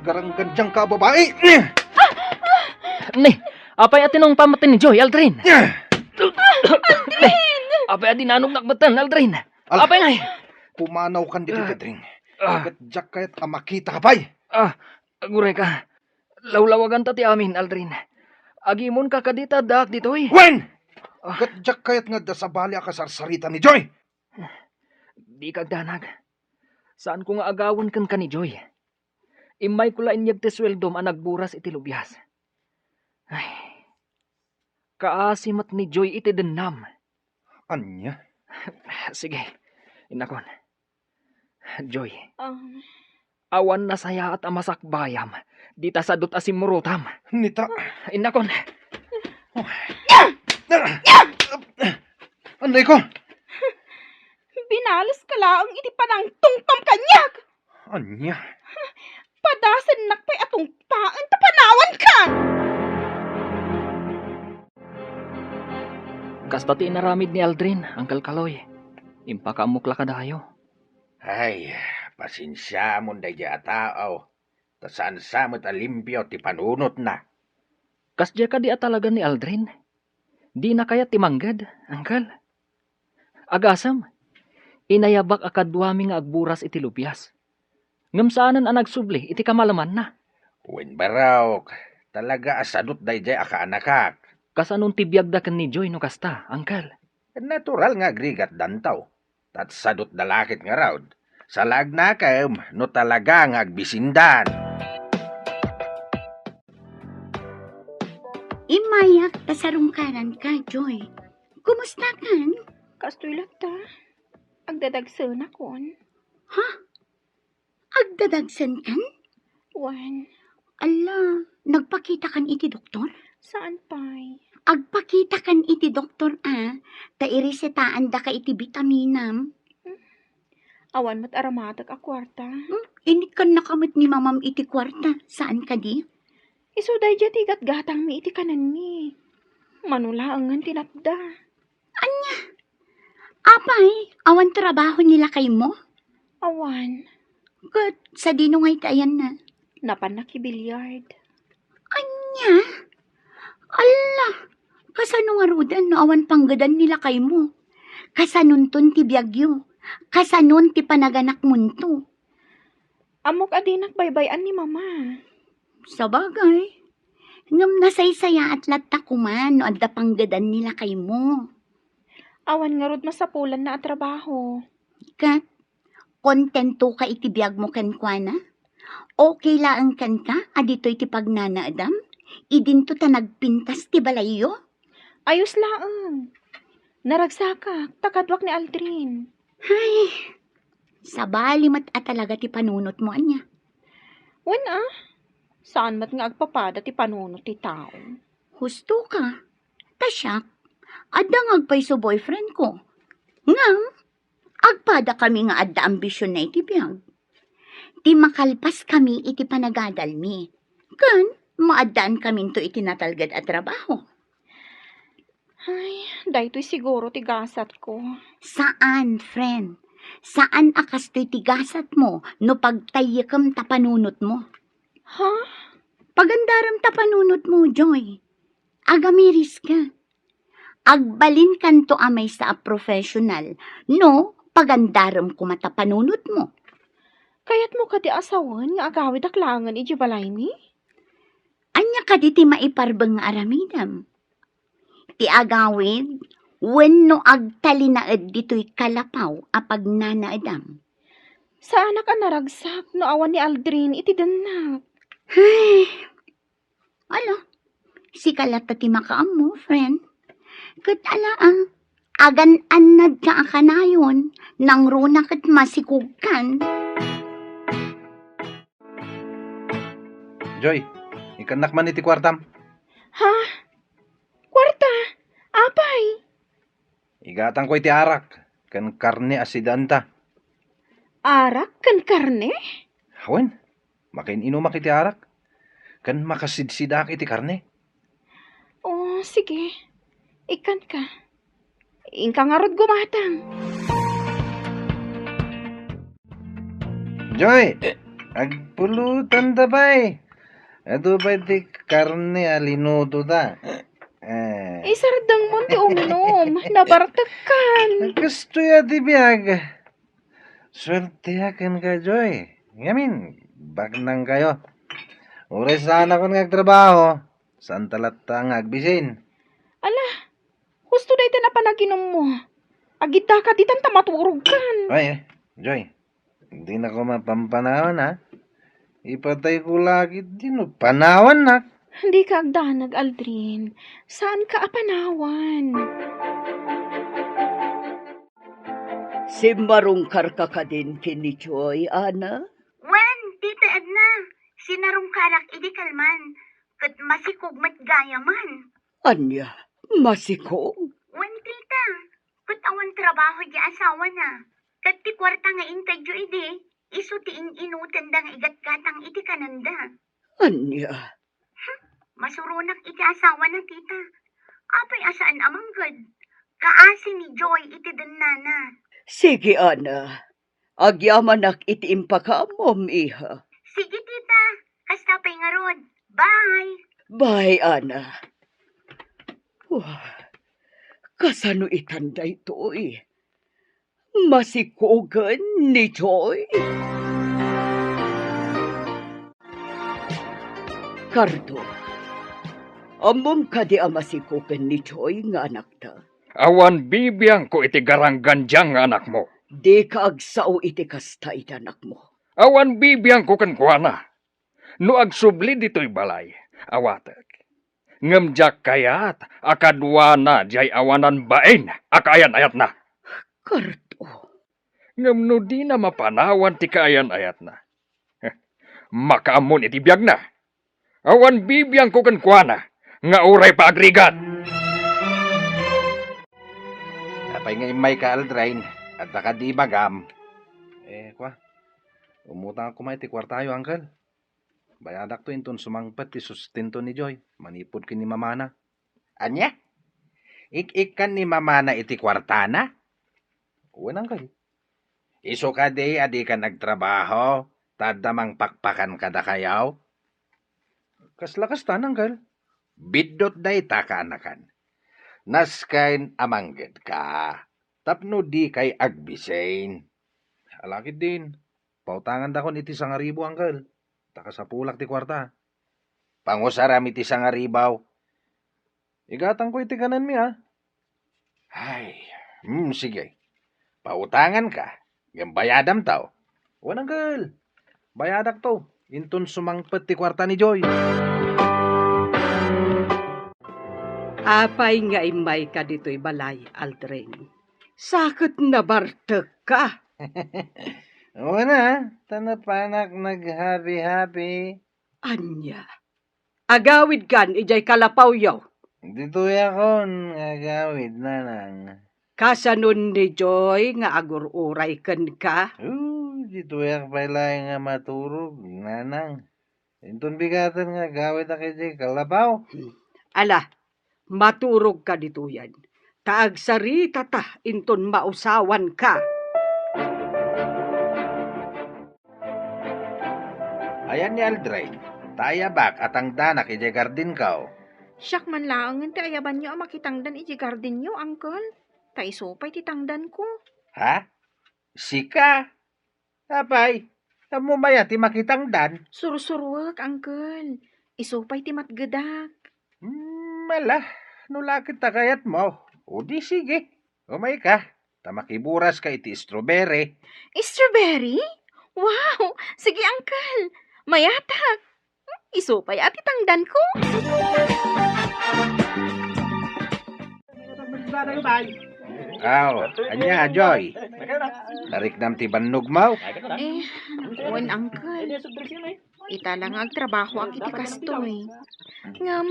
garang-gandyang ka, babae! Ni, apay atin ang pamatin ni Joy, Aldrin. Ni, apay atin nanog nakbatan, Aldrin. Apay ngay. Pumanaw kan dito, Pedring. Ah, Gatjak kaya't amakita ka pa'y. Aguray ka. Lawlawagan ta ti amin, Aldrin. Agimon ka kadita dak ditoy. Wen! Gatjak kaya't nga dasabali ka sarsarita ni Joy. Di kagdanag. Saan ko nga agawon kan ni Joy? Imay ko lain yag tesweldom ang nagburas iti lubyas. Ay, kaasimat ni Joy iti denam. Anya? Sige, inakon. Joy, awan na saya at amasakbayam. Dita sadot asimurutam. Nita. Inakon. Anday ko? Binalas ka lang iti panang tungpam kanyag. Anya? Padasan nakpay atong paan tapanawan ka. Kasta ti inaramid ni Aldrin, Uncle Kaloy. Impakaamukla ka dayo. Ay, pasensya mo na dya tao. Tasaan sa mo't alimpyo ti panunot na. Kasdya ka di talaga ni Aldrin. Di na kaya timanggad, Uncle. Agasam, inayabak akadwami nga agburas iti lubyas. Ngam saanan ang nagsubli, iti kamalaman na. Wen baraw, talaga asadot day jay akaanakak. Kasanong tibiyagdakan ni Joy no kasta, Uncle. Natural nga agrigat dantaw. Tat sadot dalakit nga raw. Salag na kayo, no talaga nga agbisindan. Imayak tasarungkaran ka, Joy. Kumusta kan? Kastoy ta. Agdadagsan akon. Agdadagsan kan? Wan, Ala, nagpakita kan iti doktor? saan pa'y? Agpakita kan iti doktor tairesetaan da ka iti vitaminam. Awan mat aramatag a kwarta. Init kan nakamit ni mamam iti kwarta. Saan ka di? Isuday dya tigat gatang mi iti kanan mi. Manulaangan tinatda. Apay, awan trabaho nila kay mo? Awan, Kat, sa dino ngay tayan na. napan nakibilyard. Anya? Ala, kasano nga rudan no awan panggadan nila kay mo? Kasanon ton ti biyagyo? Kasanon ti panaganak munto? Amok adinak baybayan ni mama. Sa bagay, ngam nasaysaya at latakuman no adda panggadan nila kay mo. Awan nga rod masapulan na at trabaho. Kat, kontento ka iti biyag mo kenkwana? Okay laang kan ka, adito'y ti pagnanaadam? Idinto ta nagpintas ti balayo? Ayos laang. Naragsaka, takadwak ni Aldrin. Ay, sabali mat at talaga ti panunot mo anya. Wan saan mat nga agpapada ti panunot ti tao. Husto ka. Tasyak, adda nga agpay so boyfriend ko. Ngam, agpada kami nga adda ambisyon na iti biyag. Ti makalpas kami iti panagadal mi. Kan, maadaan kami to iti natalgad at trabaho. Ay, daytoy siguro ti gasat ko. Saan, friend? Saan akas to'y tigasat mo no pagtayakam tapanunot mo? Ha? Pagandaram tapanunot mo, Joy. Agamiris ka. Agbalin kanto amay sa professional, no pagandaram ko matapanunot mo. Kayat mo ka ti asawan nga agawid aklangan iji balay mi? Anya ka di ti maiparbeng nga aramidam. Ti agawid, wenno agtalinaed dito'y kalapaw apag nanaedam. Sa anak ang naragsak no awan ni Aldrin iti danak. Ay, alo, si kalata ti makaam mo, friend. Kat alaang, agan-anad ka akanayon, nang runa kat masikugkan. Joy, ikanak man iti kwartam. Ha? Kwarta? Apay? Igatang ko iti arak. Kan karne asidanta. Arak kan karne? Hawen, makininumak iti arak. Kan makasidsidak iti karne. Oh, sige. Ikan ka. Ingka nga rod gumatang. Joy, Agpulutan da bay. Ato ba ti karne alinuto da? Isardang mo ti uminom. Nabartakan. Gusto ya ti biyag. Swerte akan ka, Joy. Ngamin, bak nang kayo. Ures sana ko nagtrabaho. Saan talata ang agbisin? Gusto dahi na panaginom mo. Agita ka ditan ta maturog kan. Ay, Joy. Hindi na ko mapampanawan, ha? Ipatay ko lagi din. Panawan na. Hindi ka agdanag, Aldrin. Saan ka apanawan? Simbarungkar ka ka din kini Joy, Ana? Wen, tita Edna, sinarong karak idi kalman, kat masikog matgaya man. Anya, masikog? Wen, tita, kat awan trabaho di asawa na. Kat ti kwarta nga intadyo idi, iso ti inutan da nga igat-gatang iti kananda. Anya, Masurunak iti asawa na, tita. Apay asaan amanggad. Kaasi ni Joy iti nana. sige Ana. Agyamanak iti impaka-mom, iha. Sige, tita. Kastapay nga rod. Bye! Bye, Ana. Wah, kasano itanda ito eh? Masikogan ni Joy? Kardo, amom ka di amasikogan ni Joy nga anak ta. Awan bibiyang ko iti garanggandyang nga anak mo. Di ka agsao iti kasta iti anak mo. Awan bibiyang ko kankwana. No agsubli dito'y balay. Awatek. Ngamjak kayat akadwana jay awanan bain akayan ayat na. Kardo, Ngam no di na mapanawan ti kaayan ayat na. Makaamon iti biyag na. Awan bibiyang ko kankwana. Nga uray pa agrigat. Apay nga imay ka, Aldrin. At nakadi magam. Kwa. Umutang ako may ti kwartayo, Uncle. Bayadak to inton sumangpet ti sustento ni Joy. Manipod ki ni mamana. Anya? Ik-ikan ni mamana iti kwartana? Uwan, Uncle. Iso ka di, adi ka nagtrabaho. Tadamang pakpakan kada kayaw. Kaslakas tan, Uncle. Bidot day taka-anakan. Naskain amangged ka. Tapno di kay agbisain. Alakit din. Pautangan da kon iti 1,000, Uncle. Taka sa pulak ti kwarta. Pangusaram iti sangaribaw. Igatang ko iti kanan mi, ha? Ay, sige. Pautangan ka. Yung bayadam tao. Uwan, Uncle. Bayadak to. Inton sumangpet ti kwarta ni Joy. Apay nga imay ka dito'y balay, Aldrin. Sakit na bartek ka. Uwan na, tanapanak nag-happy-happy. Anya, agawid kan ijay kalapaw yaw. Dito yakon, agawid na lang. Kasanon ni Joy nga agururay kan ka. Dito yak pala nga maturog, nanang. Inton bigatan nga gawid na kay kalabaw. Ala, maturog ka dito yan. Taag sarita ta inton mausawan ka. Ayan ni Aldrin. Tayabak at ang danak iti gardin ka. Siyak man laangan ti ayaban nyo ang makitangdan iti garden nyo, Uncle. Taisopay ti tangdan ko. Ha? Sika? Apay, amo maya ti makitang dan. Sursurwag, Uncle. Isopay ti matgedak. Mala, nulakit ta kayat mo. O di sige. Umay ka. Tamakiburas ka iti strawberry. Strawberry? Wow! Sige, Uncle. Mayatak. Isopay ati tangdan ko. Anya, Joy. Nariknam ti bannog mo. Wan, Uncle. Ita lang agtrabaho ak iti kastoy. Ngam,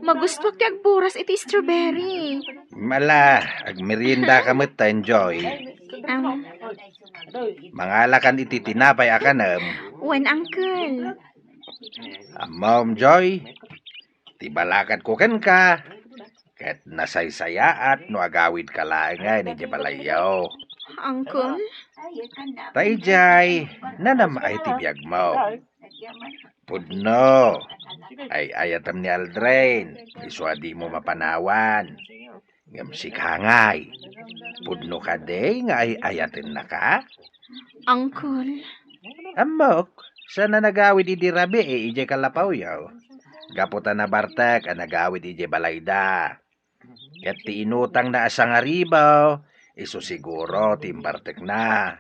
magusto ti agburas iti strawberry. Mala, agmerienda ka metan, Joy. Mangalakan iti tinapay akanam. Wan, Uncle. Mom, Joy. Tibalakat ko ken ka. Ket nasaysayaat no agawid ka lang nga ni Jabalayaw. Uncle, Tayjay, nanam ay tibiyag mo. Pudno, ay ayatam ni Aldrin. Iswadi mo mapanawan. Ngam sikhangay. Pudno ka day nga ay ayatin na ka. Uncle, Amok, sana nagawid idi rabi ije kalapaw yaw. Gaputan na bartek ang nagawid ije balayda. Ket ti inutang na asang aribaw, iso siguro timbartek na.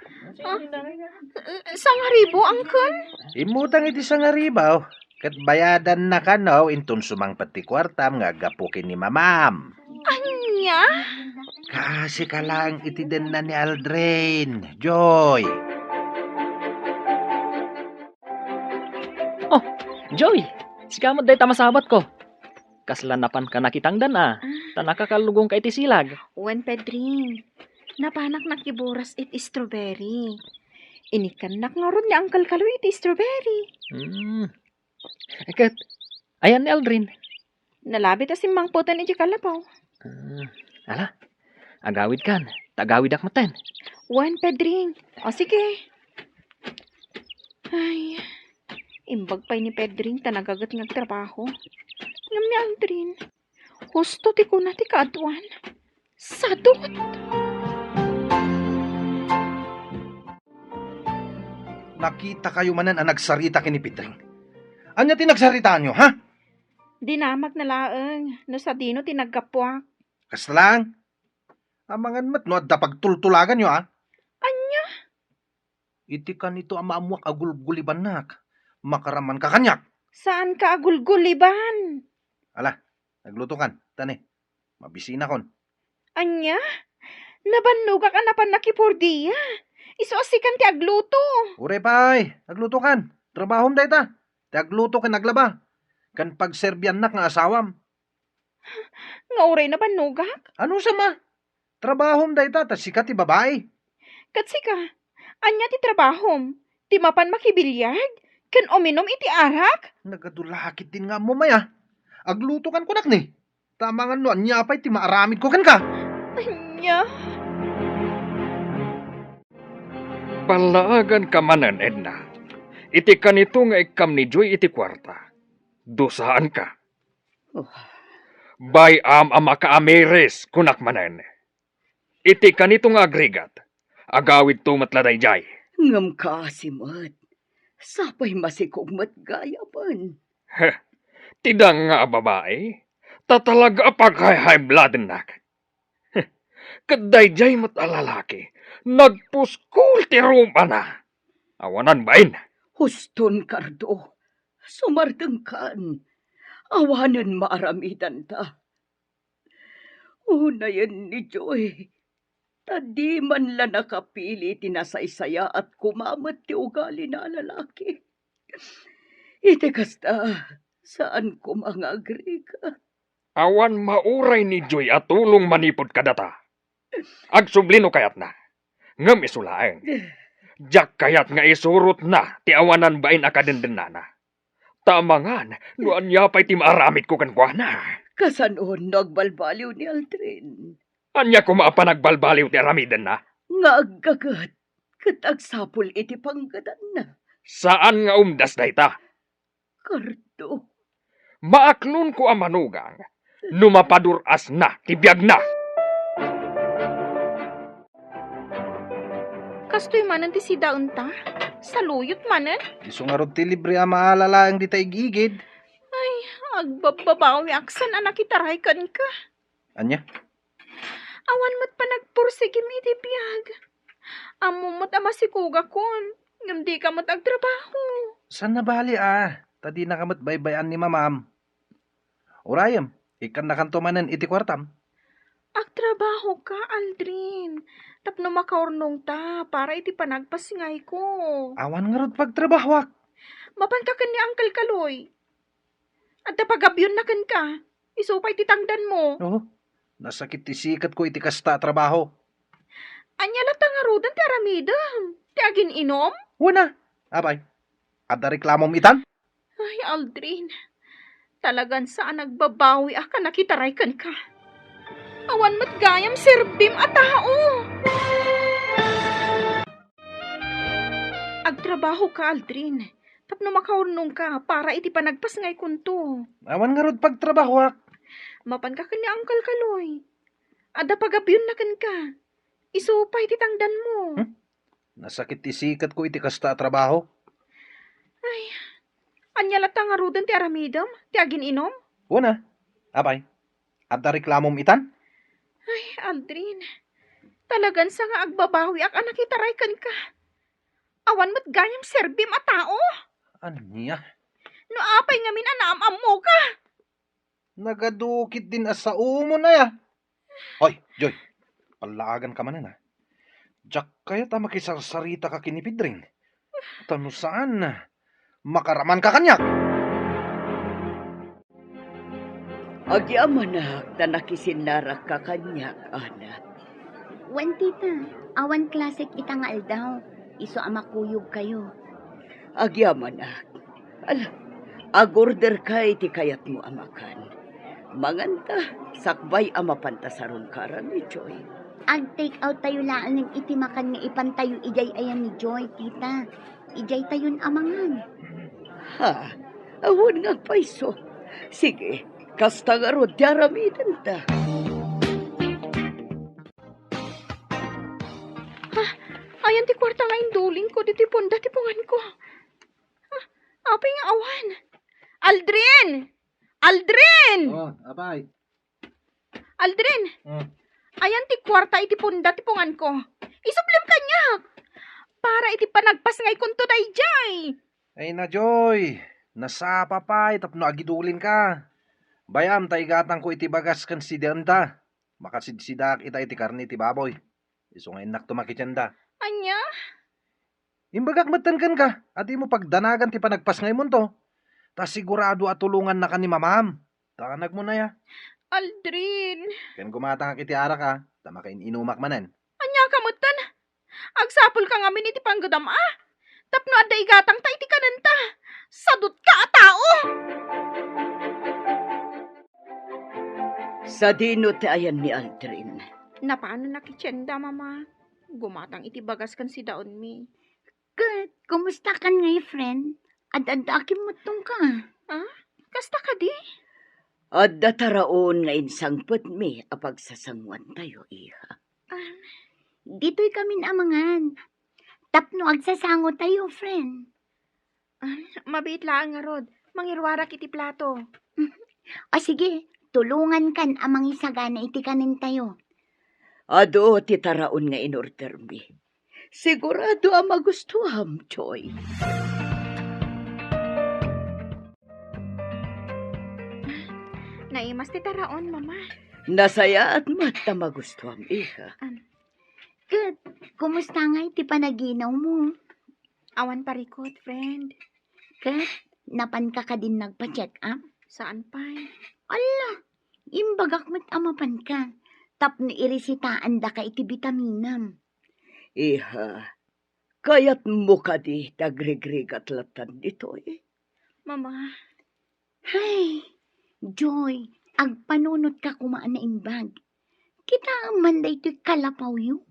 Sang haribo, Uncle? Imutang iti sang aribaw, ket bayadan na kanaw intun sumang pati kwartam nga gapukin ni mamam. Anya? Kasi ka lang iti den na ni Aldrin, Joy. Joy, sikamot day tamasabat ko. Kaslanapan ka nakitangdan tanaka kalugong ka iti silag. Wen Pedring, napanak nakiburas it strawberry. Inikanak nga ron ni Uncle Kaloy it strawberry. Eket, ayan ni Aldrin. Nalabit as simang putan iti kalapaw. Ala, agawid kan, tagawid akmaten. Wen Pedring, o sige. Ay, imbag pa'y ni Pedring tanagagat ng trabaho. Ngam ni Aldrin, husto ti ko na ti kaadwan. Sadot! Nakita kayo manan ang nagsarita kini Pedring. Anya tinagsaritaan nyo, ha? Dinamag na laeng, no sa dino tinagkapwak. Kaslang. Amangan mat no adda pagtultulagan nyo, ha? Anya? Iti ka nito ang maamuak agulguliban nak. Makaraman ka kanyak. Saan ka agulguliban? Ala, nagluto kan. Tani, mabisina kon. Anya? Nabannuga ka na pan nakipurdiya. Isuasikan ti agluto. Ure pay, nagluto kan. Trabahom day ta. Ti agluto kan naglaba. Kan pagserbyan nak nga asawam. Nga uray na bannugak. Ano sama? Trabahom day ta, tas sikat ti babae. Katsika, anya ti trabahom. Ti mapan makibilyag. Kan uminom iti arak. Nagadulakit din nga mo maya. Agluto kan kunak ni. Tamangan no, anya pa'y ti maaramid ko kan ka. Anya? Palaagan ka manan, Edna. Iti kanito nga ikam ni Joy iti kwarta. Dosaan ka. Bayam ama ka ameris kunak manan. Iti kanito nga agrigat. Agawid tumatladay jay. Ngam ka, Simot. Sapay masikog matgayapan. Tidang nga babae. Tatalaga paghay-high blood nak. Kaday jay mat alalaki. Nagpuskul ti ruma na. Awanan bain. Huston, Cardo. Sumardeng kan. Awanan maaramidan ta. Unayan ni Joy. Tadi man la nakapili tinasaysaya at kumamat ti ugali na lalaki. Ite kasta, saan ko mga agrika? Awan mauray ni Joy at tulong manipod kadata. Agsublino kayat na. Ngam isulaeng. Jak kayat nga isurot na ti awanan bain akadendenana. Tamangan, nuan niya pa'y ti maaramit ko kan kwa na. Kasanon nagbalbaliw ni Aldrin. Anya ko maapanagbalbaliw ti aramiden na. Nga aggagat, katagsapol iti panggadan na. Saan nga umdas na ita? Cardo, Maaklon ko ang manugang. Numapaduras na, tibiyag na. Kastoy manan ti sidaon ta? Saluyot manan? Iso nga rod ti libre ang maalala ang di ta igigid. Agbababawi aksan anak itaray kan ka. Anya? Awan mo't pa nagpursigim iti biyag. Amumot ama si kuga kon. Ngam di ka mo't agtrabaho. San na bali Tadi na kamat baybayan ni mamam. Urayam, ikan na kanto manan iti kwartam. Agtrabaho ka, Aldrin. Tapno makaurnong ta para iti panagpasingay ko. Awan nga rod pagtrabahwak. Mapantakan ni Uncle Kaloy. At napagabyon na kan ka. Isupay titangdan mo. Oh, nasakit ti sikat ko iti kasta trabaho. Anya lata nga rodan ti aramidam. Ti agin inom? Wala. Abay, ada reklamom itan? Ay, Aldrin. Talagan saan nagbabawi ka nakitaray kan ka. Awan mat gayam serbim a tao. Agtrabaho ka, Aldrin. Tapno makaunong ka para iti panagpas ngay kunto. Awan nga rod pagtrabaho ak. Mapan ka kanya Uncle Kaloy. Ada pagabyon na kan ka. Isupay iti tangdan mo. Nasakit isikat ko iti kasta trabaho. Anya lata nga rudan ti aramidam, ti agin inom. Una, abay. Adda reklamom itan? Ay, Aldrin. Talagan sa nga agbabawi ak anak itaray kan ka. Awan mo't gayam serbim a tao. Ano niya? No apay nga minanaam mo ka. Nagadukit din asa umo na ya. Hoy, Joy. Palaagan ka man na. Jack kaya ta makisarsarita ka kinipidring. Tano saan na? Makaraman ka kanyak. Agyaman na nakisinarak ka kanyak, anak. Wan tita, awan klasik itang aldaw. Iso amakuyog kayo. Agyaman na. Ala, agorder ka iti kayat mo amakan. Manganta, sakbay amapanta sa rungkaran ni Joy. Ag-take out tayo laan ng itimakan nga ipantayo ijay ayan ni Joy, tita. Ijay tayon amangan. Ha, awon nga paiso. Sige, kasta nga ro, daramitan ta. Ayan ti kwarta nga induling ko, diti ponda ti pungan ko. Apay nga awan. Aldrin! Aldrin! Oh, abay. Aldrin! Hmm. Ayan ti kwarta iti ponda ti pungan ko. Isublim kanya. Para iti panagpas ngay kunto dayjay. Ay na, Joy. Nasapa pa, tapno agidulin ka. Bayam, taigatang ko iti bagas kan si Denda. Makasidsidak ita iti karni iti baboy. Iso nga inak tumakitsanda. Anya? Imbagak matankan ka, at mo pagdanagan ti panagpas ngay mo to. Ta sigurado at tulungan na ka ni mamam. Tanag mo na ya. Aldrin. Ken gumatang iti ara ka, tama kain inumak manen. Anya kamutan. Agsapol ka ngamin iti panggadam Tapno adda igatang ta iti kananta. Sadot ka a tao. Sa dino ti ayan ni Aldrin. Napaano nakitsenda, mama? Gumatang iti bagas kan si daon mi. Kat, kumusta kan ngay, friend? Ad-ad-akim mo tong ka. Kasta ka di? Adda taraon nga insangpet mi apag sasangwan tayo, iha. Dito'y kami amangan. Tapno agsasango tayo, friend. Mabait lang nga rod. Mangirwarak iti plato. O sige, tulungan kan amang isagana iti kanin tayo. Ado ti taraon nga inorder mi. Sigurado ang magustuham, Joy. Naimas ti taraon, mama. Nasaya at mata magustuham, iha. Kat, kumusta nga iti panaginaw mo? Awan parikot, friend. Kat, napan ka din nagpa-check up? Saan pa'y? Imbagak mo't amapan ka. Tapno irisitaan da ka iti bitaminam. Iha, kayat mo ka di tagregrig at latan dito, eh. Mama, Hay, Joy, agpanunot ka kumaan na imbag. Kita ang manday to'y kalapaw yu.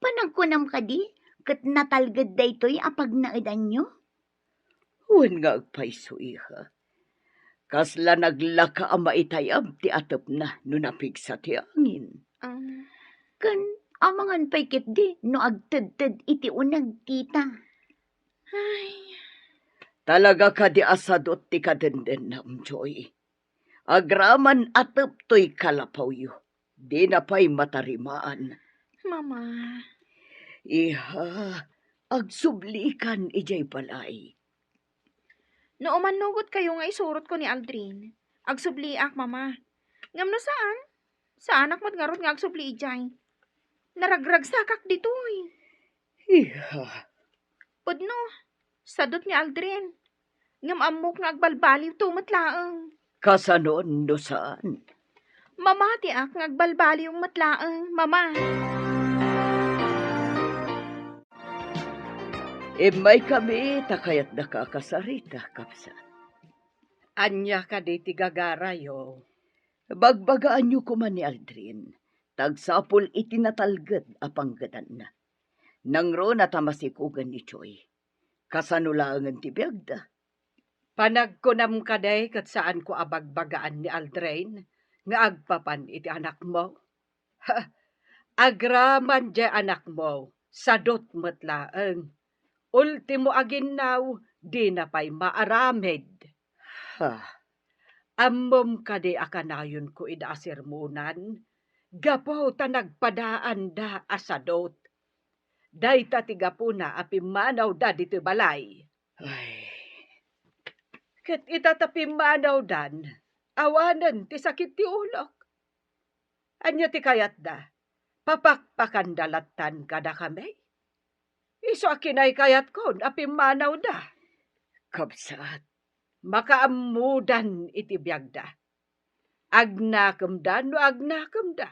Panagkunam ka di, kat natalgad day to'y apag naidan nyo. Huwag nga agpaiso, iha. Kasla naglaka ang maitayab ti atap na no napigsa ti angin. Kan, amangan paikit di, no agtad-tad iti unag kita. ay, Talaga ka di asadot ti kadenden na Joy. Agraman atap to'y kalapaw yu. Di na pa'y matarimaan. mama. Iha, agsublikan ijay balay. No umanugot kayo nga isurot ko ni Aldrin. Agsubliak, mama. Ngam no saan? Saan ak matngarot nga agsubli ijay? Naragrag sakak ditoy. Iha, Pudno, sadot ni Aldrin. Ngam amok nga agbalbaliw tumatlaang. kasanon no saan? Mama ti ak nga agbalbaliw matlaang, mama. May kami takayat nakakasarita, kapsa. Anya ka di tigagarayo. Bagbagaan niyo kuman ni Aldrin. Tagsapol itinatalgad apanggadan na. Nangro na tamasikugan ni Choy. Kasanulangan ti biyagda. Panagkunam ka day kat saan ko abagbagaan ni Aldrin nga agpapan iti anak mo. Ha, agraman di anak mo, sadot matlaeng. Ultimo aginaw, di na pa'y maaramed. Ha, Ammom ka di akanayon ko idasirmunan, gapo ta nagpadaan da asadot. Day ta tigapuna apimanaw da dito balay. ay, Ket itatapimanaw dan, awanan ti sakit ti ulok. Anya ti kayat da, papakpakan dalatan kada kami. Iso akinay kayat kon, apimanaw da. kabsat. Makaamudan iti biyagda. Agnakam da no agnakam da.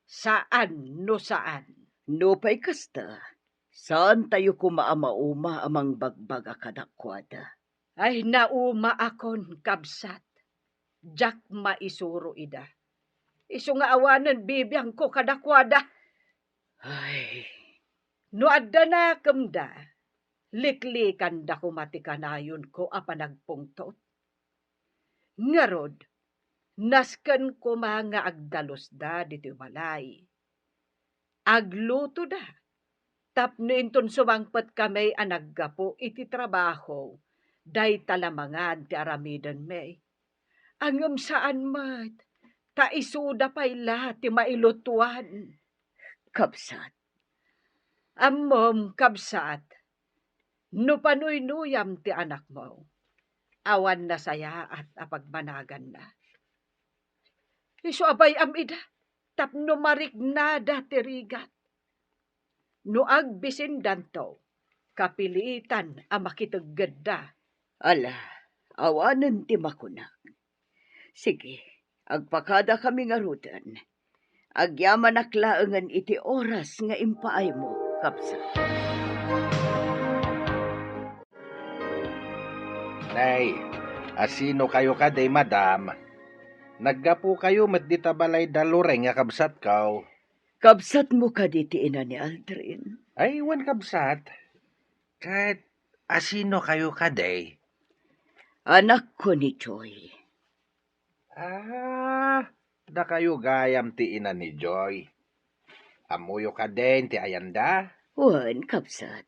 Saan no saan. No pa'y kasta, saan tayo kumaama-uma amang bagbaga kadakwada? Ay nauma akon kabsat. Jak maisuro ida. Iso nga awanan bibiyang ko kadakwada. Ay, No adda na kamda. Liklikan da kumatikanayon ko apanagpungtot. Ngarod, nasken ko mga agdalos da dito balay. Agluto da. Tapno inton sumangpet kami anaggapo iti trabaho. Day talamangan ti aramidan may. Angem saan mat, ta isuda pa'y lahat ti mailutuan. kabsat. Ammom kabsat, no panuynuyam ti anak mo, awan na saya at apagbanagan na. Iso abay amida, tapno marignada ti rigat. No agbisin danto, kapilitan a makiteggeda. Ala, awanan ti makunak. Sige, agpakada kami nga rutan. Agyaman aklaangan iti oras nga impaay mo, kabsat. Nay, asino kayo ka day madam? Naggapo kayo met di tabalay dalureng nga kabsat kaw. Kabsat mo ka diti ina ni Aldrin. Ay, wan kabsat. Kahit asino kayo ka day? Anak ko ni Joy. Da kayo gayam ti ina ni Joy. Amuyo ka din ti ayanda. Wan, kabsat.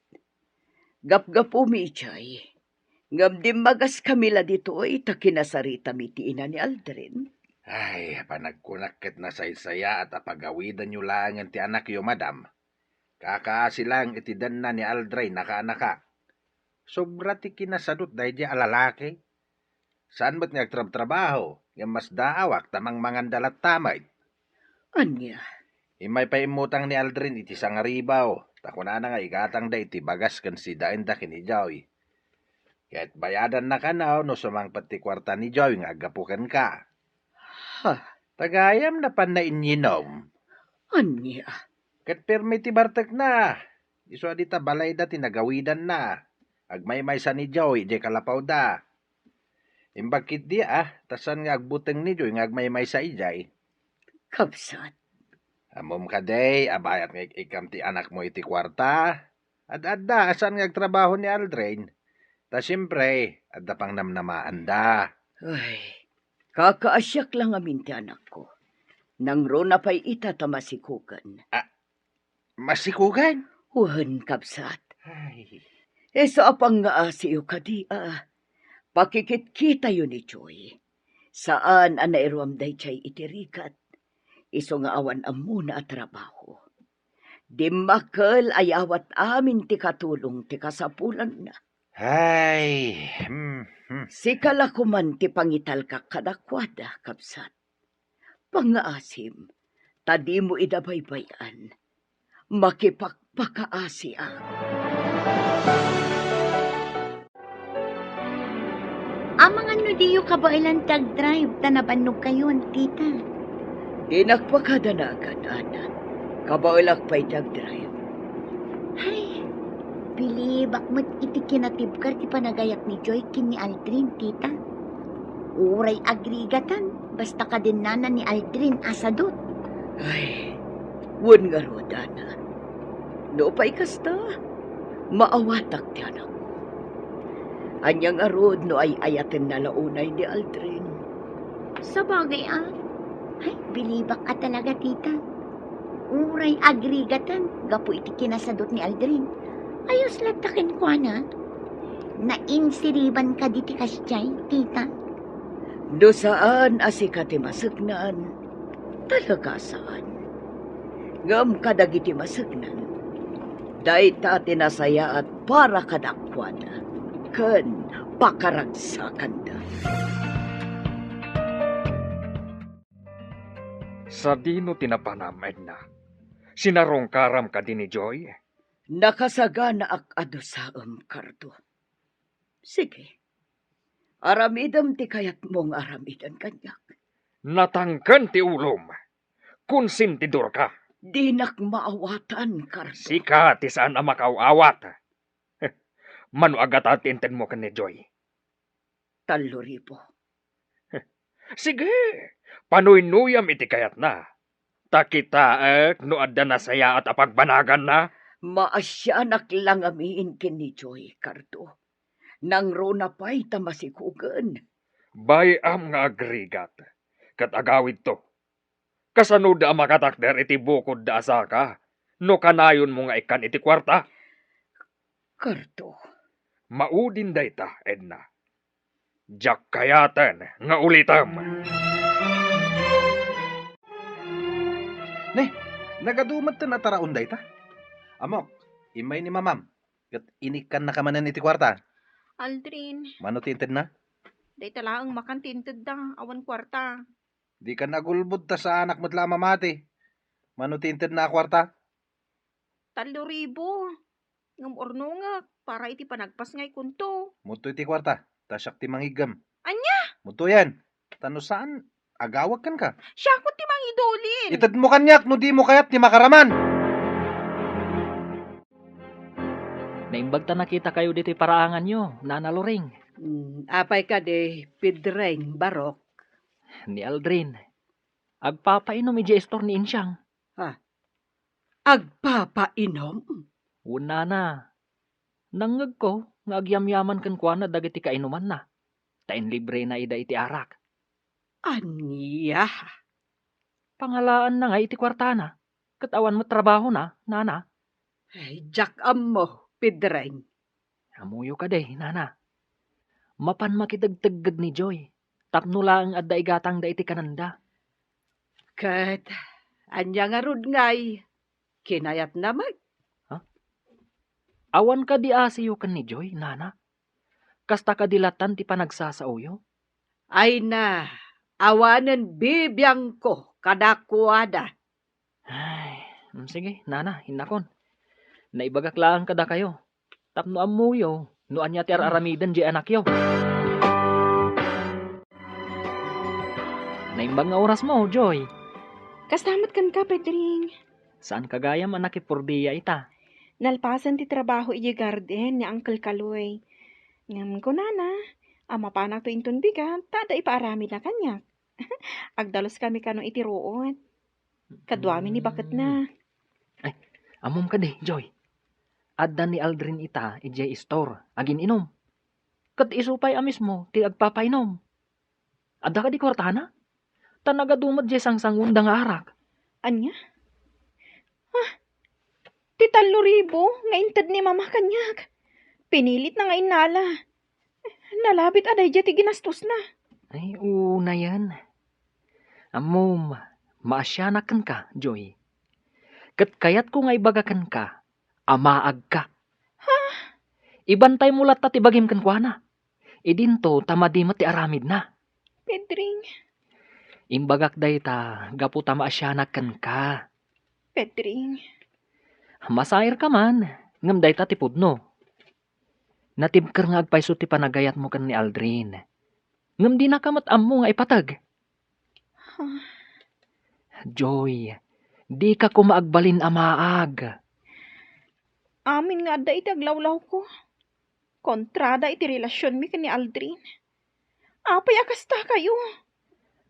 Gapgapo mi ichay. Ngam di magas kamila dito ay takinasarita mi ti ina ni Aldrin. Ay, panagkunakit na saysaya at apagawidan nyo lang ti anak yo, madam. Kakaasi lang iti dan na ni Aldrin naka-anaka. Sobra ti kinasadot dahi di alalaki. Saan ba't nagtrabaho? Yang mas daawak tamang mangandalat tamay. Anya, Imay pa imutang ni Aldrin iti sangaribaw. Takuna na nga igatang da iti bagas kan si dain da kinijaw. Kahit bayadan na kanaw no sumangpat ti kwarta ni Joy nga agapukan ka. ha, Tagayam na pan na inyinom. anya. Kat permi ti bartek na. Iso adita balay da tinagawidan na. Agmay-may sa ni Joy, di kalapaw da. Imbakit di tasan nga agbuteng ni Joy nga agmay-may sa ijay. Kabsat. Amom ka day, abayat nga ikam ti anak mo iti kwarta. At adda, asan nga agtrabaho ni Aldrin. Ta siyempre, adda pang namnamaan da. Ay, kakaasyak lang amin ti anak ko. Nang rona pa'y itatamasikukan. Masikugan? Wan, kabsat. Ay, Esa apang nga asiyo ka di Pakikit-kita yun ni Joy. Saan anairuam day chay itirikat. Iso nga awan amuna at trabaho. Di makal ayawat amin ti katulong ti kasapulan na. ay, Sikala kuman ti pangital ka kadakwada, kabsat. Pangaasim, tadi mo idabaybayan. Makipagpakaasi ang. Amang ano diyo kabailan tag-drive, tanabanog kayo ang tita. Di nagpakadanagan, anak. Kabailak pa'y tag-drive. Ay, bilibak mo't iti kinatibkar ti panagayak ni Joy kin ni Aldrin, tita. Uray agrigatan, basta ka din nana ni Aldrin asadot. Ay, wan nga roda na. No pa'y kasta, maawatak ti anak ko. Anyang arod no ay ayaten na launay ni Aldrin. Sa bagay ay, bilibak ka talaga, tita. Uray agrigatan, gapo iti kinasadot ni Aldrin. Ayos latakin ko, na. Nainsiriban ka diti kasyay, tita. Do saan asikati masagnan, talaga saan. Ngam kadagiti masagnan, day ta tinasaya at para kadakwana, ken pakaragsakan da. Sa dino tinapanamay na. Sinarong karam ka din ni Joy. Nakasagana ak ado sa kardo. Sige, aramidam ti kayat mong aramidan kanyak. Natangkan ti ulom. Konsentidor ka. Dinak maawatan, kardo. Sika ti saan ang makauawat. Mano agat atinten mo ka ni Joy. 3,000. Sige, panuynuyam iti kayat na. Takitaek no adda na saya at apagbanagan na. Maasyanak lang amiin kini Joy, kardo. Nang rona pa'y tamasikugan. Bayam nga agrigat. Kat agawid to. Kasano da makatakder iti bukod da asaka. No kanayon mo nga ikan iti kwarta. Kardo, Maudin dayta, Edna. Jak kayaten nga ulitam. Nagadumat ta na taraon day ta. Amok, imay ni mamam. Kat inikan na kamanan iti kwarta. Aldrin, Mano tinted na? day talaang makantinted da, awan kwarta. Di ka nagulbod ta sa anak mo't lama mati. Mano tinted na kwarta? 3,000. Ngam ornongak, para iti panagpas ngay kunto. Muto iti kwarta. Tasyak ti mangigam. Anya? Muto yan. Tano saan? Agawag kan ka. Siya ko ti mangidolin. Itad mo kanyak no di mo kayat ni makaraman. Naimbag ta nakita kayo dito'y paraangan nyo, Nana Loring. Apay ka de pidreng barok. Ni Aldrin. Agpapainom iji estor ni Insyang. Agpapainom. Una na. Nangag ko, nga agyamyaman kan kwa na dagiti kainuman na. Tain libre na ida iti arak. Aniya. Pangalaan na nga iti kwartana. Katawan mo trabaho na, Nana. Ay, jakam mo, pidreng. Amuyo ka day, Nana. Mapan makidagtaggad ni Joy. Tapno lang adda igatang da iti kananda. Kat, anya nga rod ngay. Kinayat na mag. Awan ka di asiyo kan ni Joy, Nana. Kasta kadilatan ti panagsasauyo. Ay na, awanan bibiyang ko kadakwada. Ay, sige, Nana, hinakon. Naibagak lang kada kayo. Tapno amuyo, no anya ti aramidan di anak yo. Naimbang nga oras mo, Joy. Kastamat kan ka, Pedring. Saan kagayam anak ipurdiya ita? Nalpasan ti trabaho iji garden ni Uncle Kaloy. Ngam ko nana, ama panak to inton bigat, tada ipaarami na kanyak. Agdalos kami kano iti root. Kadwami ni bakit na. Amom ka de, Joy. Adda ni Aldrin ita, ijay store, agin inom. Kat isupay amis mo, ti agpapainom. Adda ka di kwartana? Tanagadumad jay sang-sangun da nga arak. Anya? Ti 3,000 nga intad ni mama kanyak. Pinilit na nga inala. Nalabit aday dya ti ginastos na. Ay, una yan. Amom, maasyanakan ka, Joy. Kat kayat ko nga ibagakan ka, amaag ka. Ibantay mo lat ti bagim kan kwa na. Idinto, tamadimat ti aramid na. Pedring, Imbagak day ta, gapu ta maasyanakan ka. Pedring. Masair ka man, ngam day ta ti pudno. Natibker nga agpaiso ti panagayat mo kan ni Aldrin. Ngam di nakamat mo nga ipatag. Joy, di ka kumaagbalin amaag. Amin nga da iti aglawlaw ko. Kontrada iti relasyon mi kan ni Aldrin. Apay akasta kayo.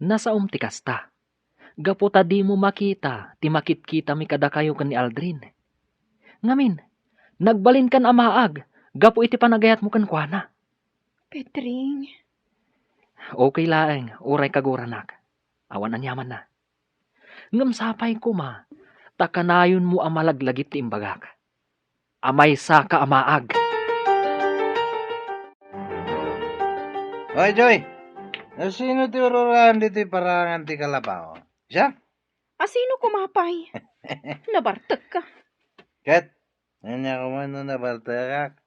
Nasa ti kasta. Gapu ta di mo makita, ti makit-kita mi kada kayo kan ni Aldrin. Ngamin, nagbalin kan amaag, gapu iti panagayat mo kan kuana. Pedring, Okay laeng, uray kaguranak. Awan anyaman na. Ngam sapay ko ma, takanayon mo amalaglagit ti imbagak. Amay sa kaamaag. Oy, Joy! Sino ti ururan dito parangan ti kalabaw? Siya? asino kumapay? Nabartag ka. Kat, nanya ko man na bartakak.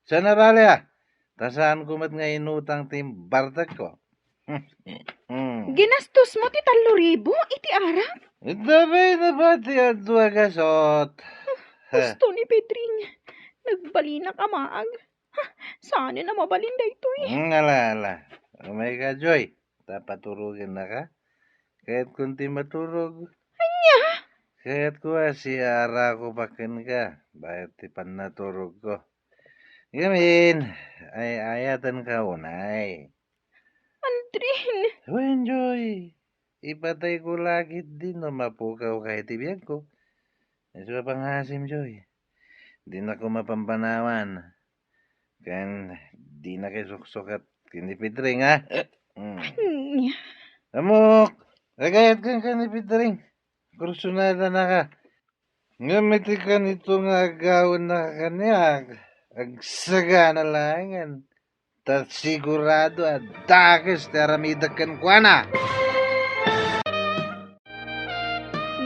Siya na bali ah. Tasaan ko mat nga inutang ti bartak ko. Ginastos mo ti 3,000 iti ara? Dabay na ba ti adwa gasot? Gusto ni Pedring. Nagbalina ka maag. Saan na mabalin da ito eh. Ala. Umay ka, Joy. Tapaturugin na ka. Kahit kunti maturog. Kahit ko si ara ko pakin ka. Bayat ti panaturog ko. Yamin, ay ayatan ka unay. Aldrin, Wen, Joy. Ipatay ko lagi din no mapukaw kahit ibiyag ko. Isa panghasim, Joy. Di na ko mapampanawan. Kan di na kay suksok at kinipidring, ha? Amok! Agayat kang kanipidring. Kursunada na ka. Ngamiti ka nito nga agawin na kanyag. Agsaga na langan. Tat sigurado at dakas taramidakan kwa na.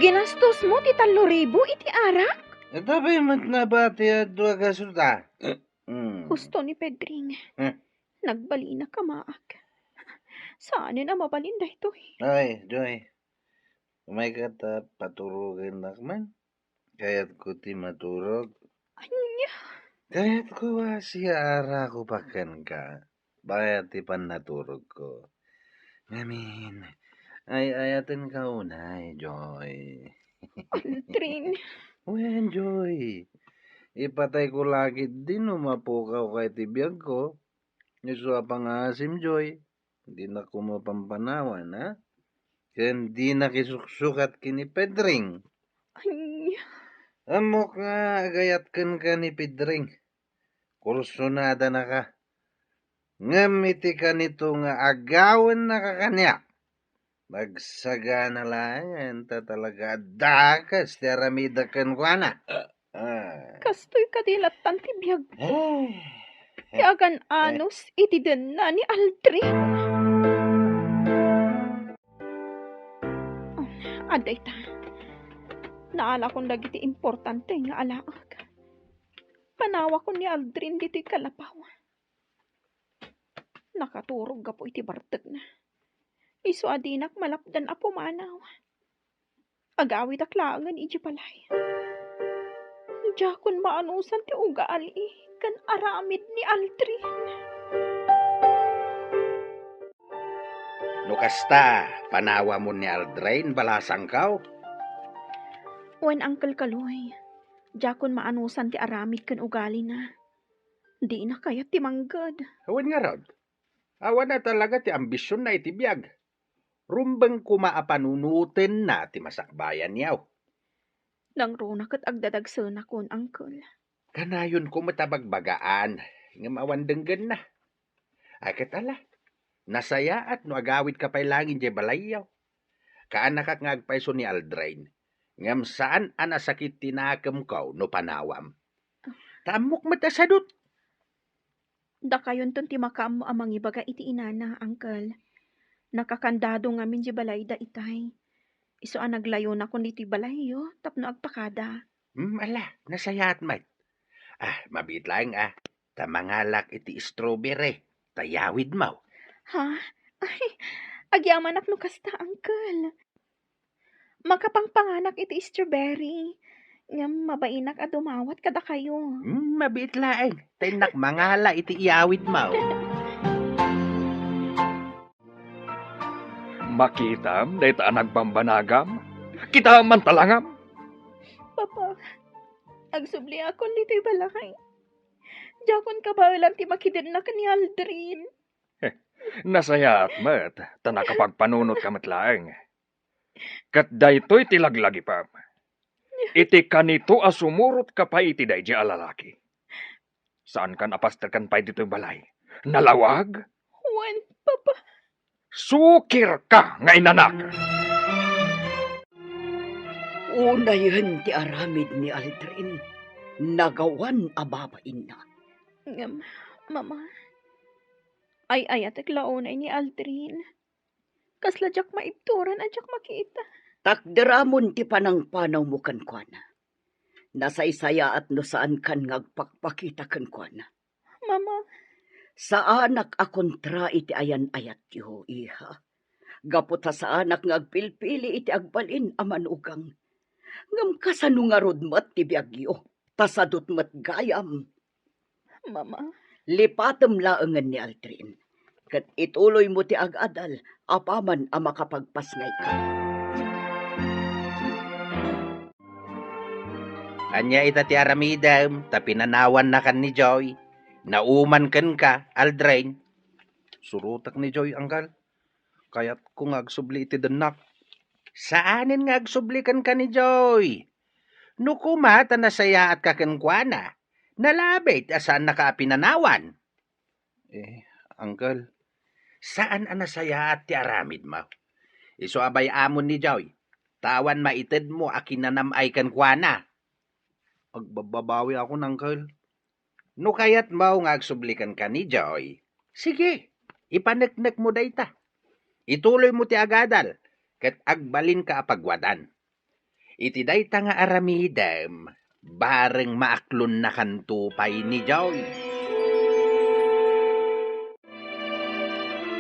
ginastos mo ti 3,000 iti ara? Ito ba yung matnabati at dua kasuta? Gusto ni Pedring. Nagbalina ka maag. Saan na mabalin da ito eh. Ay, Joy. Umay ka ta paturugin na man. Kaya't ko ti maturog. Anya, Kaya't ko si ara ko pakan ka. Bayat ti pan naturog ko. Ngamin, ay ayatin ka unay, Joy. Aldrin. Wen, Joy. Ipatay ko lagi din umapukaw kay tibiyag ko. Nisuwa pangasim, Joy. Hindi na ko mapampanawan, ha? Kaya hindi na kisuksukat kini Pedring. Anya, Amok nga agayat ka ni Pedring. Kursunada na ka. Ngamiti ka nito nga agawan na ka kanya. Magsaga na lang ta talaga dakas ti aramidakan ko na. kastoy kadilatan ti biyag. Ay. Ti agan anos iti den na ni Aldrin. Aday ta. Naala kong dagiti importante nga alaag. Panawa ko ni Aldrin dito'y kalapaw. Nakaturog ka po iti bartag na. Isu adinak malapdan apo manaw. Agawid aklangan iti balay. Diyakon maanusan ti ugali kan aramid ni Aldrin. Nukasta, panawa mo ni Aldrin, balasang kaw. Wen Uncle Kaloy, diyakon maanusan ti aramid kan ugali na. Di na kaya ti manggad. Awan nga rod. Awan na talaga ti ambisyon na itibiyag. Rumbang kumaapanunutin na ti masakbayan yaw. Nang runa kat agdadagsana kon, Uncle. Kanayon ko matabagbagaan, nga mawandenggan na. Akat ala, nasaya at no agawid ka pa'y langin di balayaw. Kaanak nga agpaiso ni Aldrin, ngam saan anasakit tinakam ko no panawam. Tamok matasadot. Da kayon ton ti makam mo amang ibaga iti inana, Uncle. Nakakandado ngamin di balay da itay. Iso ang naglayo na kon iti balayo, tapno agpakada. Ala, nasaya at mat. Mabit lang tamangalak iti strawberry, tayawid mo. Ha? Ay, agyaman ak no kasta, Uncle. Makapangpanganak iti strawberry. Ngam mabainak a dumawat kada kayo. Mabit lang, tinak mangala iti iyawid mo. Makitam, dahi taan nagpambanagam. Kita man talangam. Papa, agsubli ako dito'y balakay. Diyakon ka ba lang ti makidin na ka ni Aldrin? Nasaya at mat, tanakapagpanunot ka matlaeng. Kat daytoy tilaglagi pa. Iti kanito asumurot ka pa iti day di alalaki. Saan kan apaster kan pa dito'y balay? Nalawag? Wan, Papa. Sukir ka nga inanak. Unayan ti aramid ni Aldrin. Nagawan ababain na. Ngam, Mama. Ay atik launay ni Aldrin. Kasla jak maibturan at jak makita. Takderamon ti panangpanaw mo kankwana. Nasaysaya at no saan kan ngagpakpakita kankwana. Mama, Sa anak akontra iti ayan-ayat yo, iha. Gaputa sa anak ngagpilpili iti agbalin amanugang. Ngam kasano nga rodmat ti biagyo, tasadot mat gayam. Mama. Lipatem laengan ni Aldrin. Kat ituloy mo ti agadal, apaman ang makapagpasngay ka. Anya ita ti aramidam, tapinanawan na kan ni Joy. Nauman kan ka, Aldrin. Surutak ni Joy, anggal. Kaya't kung agsubli iti denak. Saanin nga agsublikan ka ni Joy? Nukumata na saya at kakenkwana. Nalabit asaan nakaapinanawan. Anggal. Saan anasaya at ti aramid mo? Iso abay amon ni Joy. Tawan maited mo akinanam ay kenkwana. Agbababawi ako, anggal. No kayat mo nga agsublikan ka ni Joy. Sige, ipaneknek mo dayta. Ituloy mo ti agadal, ket agbalin ka apagwadan. Iti dayta nga aramidem, bareng maaklon na kantupay ni Joy.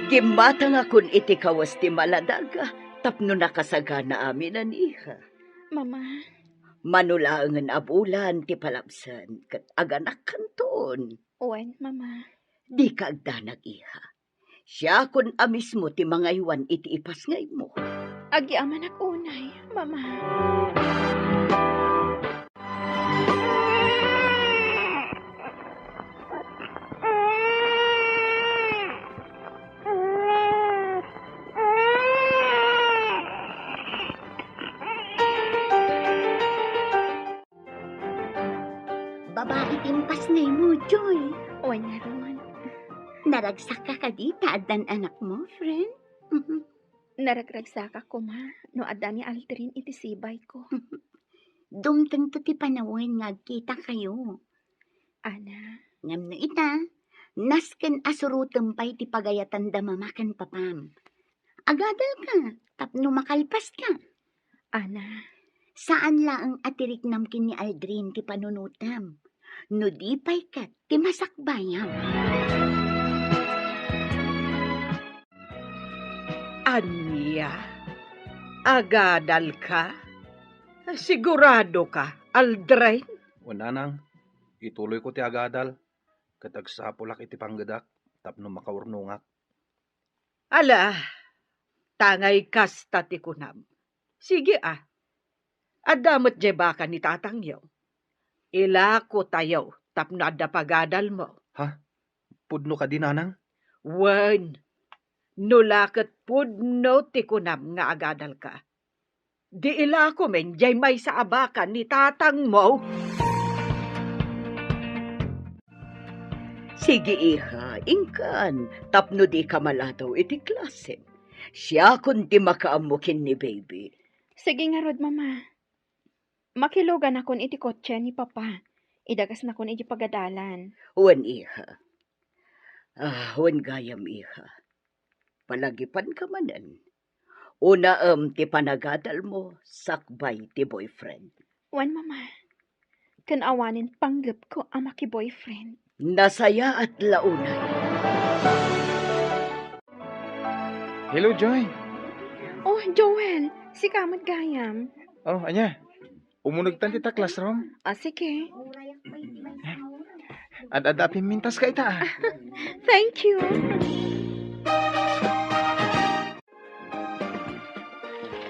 Gimata nga kun iti kawas ti maladaga, tapno nakasagana amin an iha. Mama. Manulaangan abulan ti palabsan, kat aganak kanton. Wan, Mama. Di ka agdanag iha. Siya kun amis mo ti mga iwan iti ipasngay mo. Agi aman ak unay, Mama. Babae timpas ngay mo, Joy. Wan nga ron. Naragsak ka kadita, adan anak mo, friend. Naragragsaka ko, Ma. No adda ni Aldrin iti sibay ko. Dumtang to ti panawin nga kita kayo. Ana. Ngam na ita, nasken asurutem pay ti pagayatan da mamakan papam. Agadal ka, tapno makalpas ka. Ana. Saan laang atirik namkin ni Aldrin ti panunutam? No di pay kat ti masakbayam. Anya, agadal ka? Sigurado ka, Aldrin? Wala nang. Ituloy ko ti agadal. Katagsapulak iti panggadak. Tapno makaurnungak. Ala, tangay kasta ti kunam. Sige Adamot je baka ni tatangyaw. Ila ko tayaw, tapno adda pagadal mo. Pudno ka din, anang? Wen, nulakat pudno ti kunam nga agadal ka. Di ila ko men, jay may sa abakan ni tatang mo. Sige iha, ingkan, tapno di ka malataw iti klasen. Siya kun ti makaamukin ni baby. Sige nga rod, Mama. Makilugan akon iti kotse ni Papa. Idagas na kon iti pagadalan. Wan iha. Wan gayam iha. Palagipan ka manan. Una ti panagadal mo, sakbay ti boyfriend. Wan, Mama. Kanawanin panggap ko ang maki-boyfriend. Nasaya at launay. Hello, Joy. Oh, Joel. Si Kamat Gayam. Oh, anya. Umunugtan kita classroom. Sige. Ad-ada pimintas ka ita. Thank you.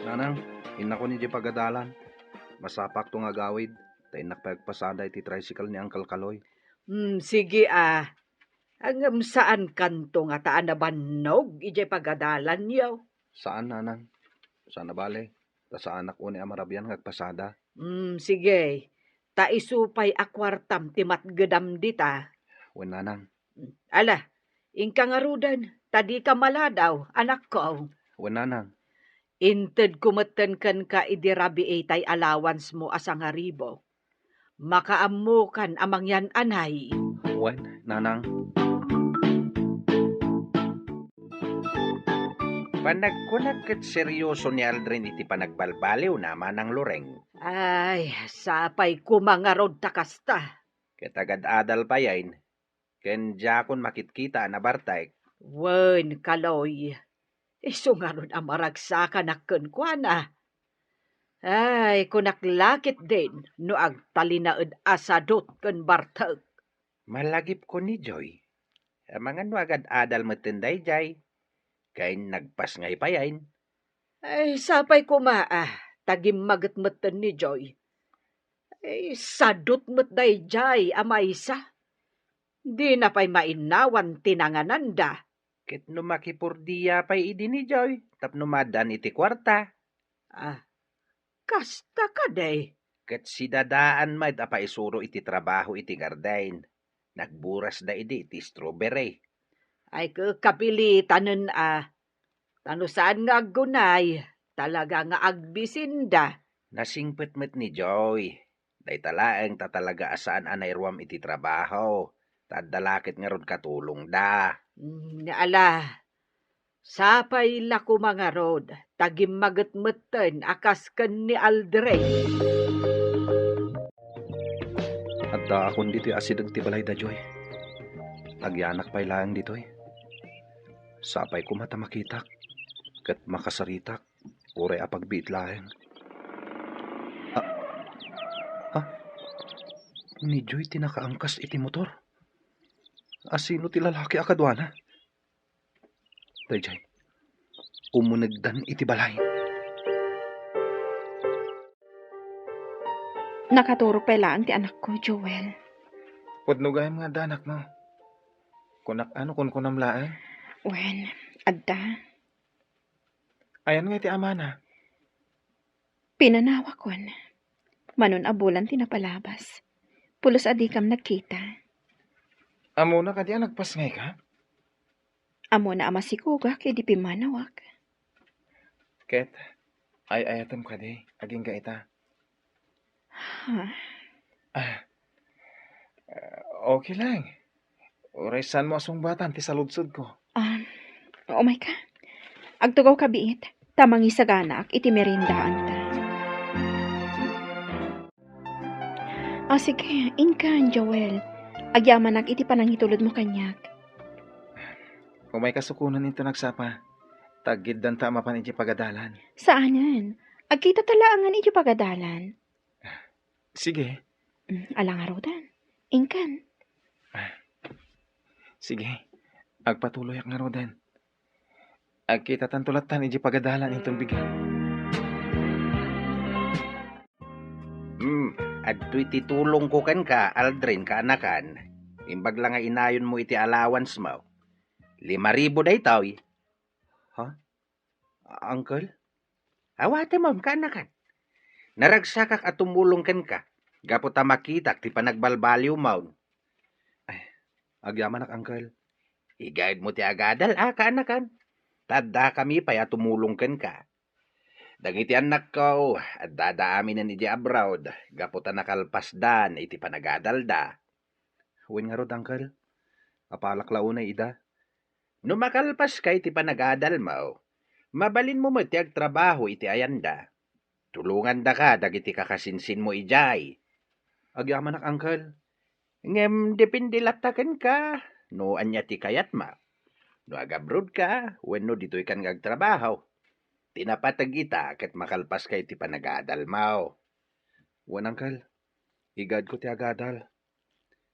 Nanang, inak ko ni di pagadalan. Masapak to nga gawid. Tainak pagpasada iti tricycle ni Uncle Kaloy. Sige Hanggang saan kanto nga taan na banog, ije pagadalan yaw. Saan, nanang? Sana bale. Ta sa anak ko ni Amarabyan ngagpasada. Sige. Taisupay akwartam ti matgedam dita. Wen, nanang. Ala, Ingka nga rudan, tadi ka maladaw, anak ko. Wala nang. Inted kumeten kan ka idirabi tay allowance mo asang haribo. Makaammo kan amang yan anay. Wan, nanang. Panagkunag ket seryoso ni Aldrin iti panagbalbaliw naman ang lureng. Ay, sapay kumangarod takasta. Ket agad-adal pa yain. Ken jakon makitkita na bartek. Wen, kaloy. Isungarod ang maragsakan na kenkwana. Ay, kunaklakit din no agtalinaed asadot ken barteg. Malagip ko ni Joy. Mga no agad-adal matenday jay. Kay nagpas ngay pa yain. Ay, sapay kumaa. Tagim maget-meten ni Joy. Ay, sadot met day jay amaysa. Di na pa'y mainawan tinangananda. Ket no makipurdiya pa idi ni Joy. Tapno madan iti kwarta. Ah, kasta ka day. Ket si dadaan may apa isuro iti trabaho iti garden. Nagburas da iti strawberry. Ay kapilitanen Tano saan nga aggunay, talaga nga agbisinda. Nasingpet met ni Joy. Day talaeng tatalaga asaan anayruam iti trabaho. Tadalakit nga ron katulong da. Ala, sapay lako mga rod, tagim magetmeten akas ken ni Aldrin. At akon dito asideg ti balay da Joy. Agyanak pa'y lang dito'y. Sapay ko mata makitak. Kat makasaritak. Ure apagbiit laeng. Ni Joy tinakaangkas iti motor. Asino ti lalaki akadwana? Dayjay. Umunagdan iti balay. Nakaturok pa lang ti anak ko, Joel. Pudno gayam nga danak mo. Kunak ano kun kunam laeng. Wen, adda. Ayan nga iti ama na. Pinanawa kon. Manon abulan tinapalabas. Pulos adikam nagkita. Amo na ka di nagpas ngay ka? Amo na ama si Kuga kay di pimanawak. Ket, ay ayatom ka di. Aging ka ita. Ha? Okay lang. Uray san mo asong batan ti saludsod ko. Oh my ka. Agtugaw kabiit. Tamang isaganak iti merindaan ta. Sige, inkan, Joel. Agyamanak iti panangitulod mo kanyak. Kung may kasukunan ito nagsapa, tagid dan ta mapan iti pagadalan. Saanan? Agkita talaangan iti pagadalan. Sige. Alang arudan. Inkan. Sige. Agpatuloy ak nga roden. Agkita tantulatan iti pagadalan itong bigyan. Adto'y titulong ko ken ka, Aldrin, kaanakan. Imbag lang nga inayon mo iti allowance mo. 5,000 day taoy. Uncle? Awate mo, kaanakan. Naragsakak at tumulong ken ka. Gapo ta makitak ti panagbalbaliw mo. Agyamanak, Uncle. I-guide mo ti agadal, kaanakan. Tadda kami pa ya tumulong ken ka. Dagiti anak ko, at dadaamin na ni di abroad. Gapo ta nakalpasdan, iti panagadal da. Huwin nga rod, Uncle. Apalaklaunay ida. No makalpas kay iti panagadal mo, mabalin mo ti agtrabaho iti ayanda. Tulungan da ka, dagiti kakasinsin mo ijay. Agyamanak, Uncle. Ngem depende lataken ka, no anya ti kayat ma. No agabroad ka, wenno dito'y kan agtrabaho. Tinapatag ita ket makalpas kay ti panagadal mo. Wan, Uncle. Igad ko ti agadal.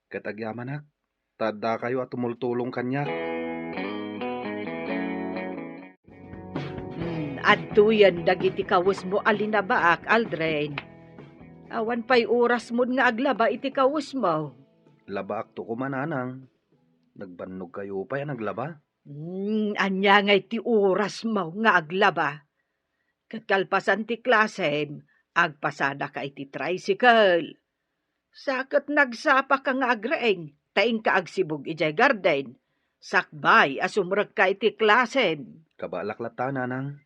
Kat agyamanak. Tadda kayo at tumultulong kanyak. Adtuyan dagiti kawus mo alinabaak, Aldrin. Awan pa'y oras mo nga aglaba iti kawus mo. Labaak to kumananang. Nagbannog kayo pa yan naglaba. Anya nga iti oras mo nga aglaba. Kakalpasan ti klasem, agpasada ka iti tricycle. Sakit nagsapa ka nga agraeng, taing ka agsibog ijay garden. Sakbay, asumrag ka iti klasen. Kabalak lata, nanang.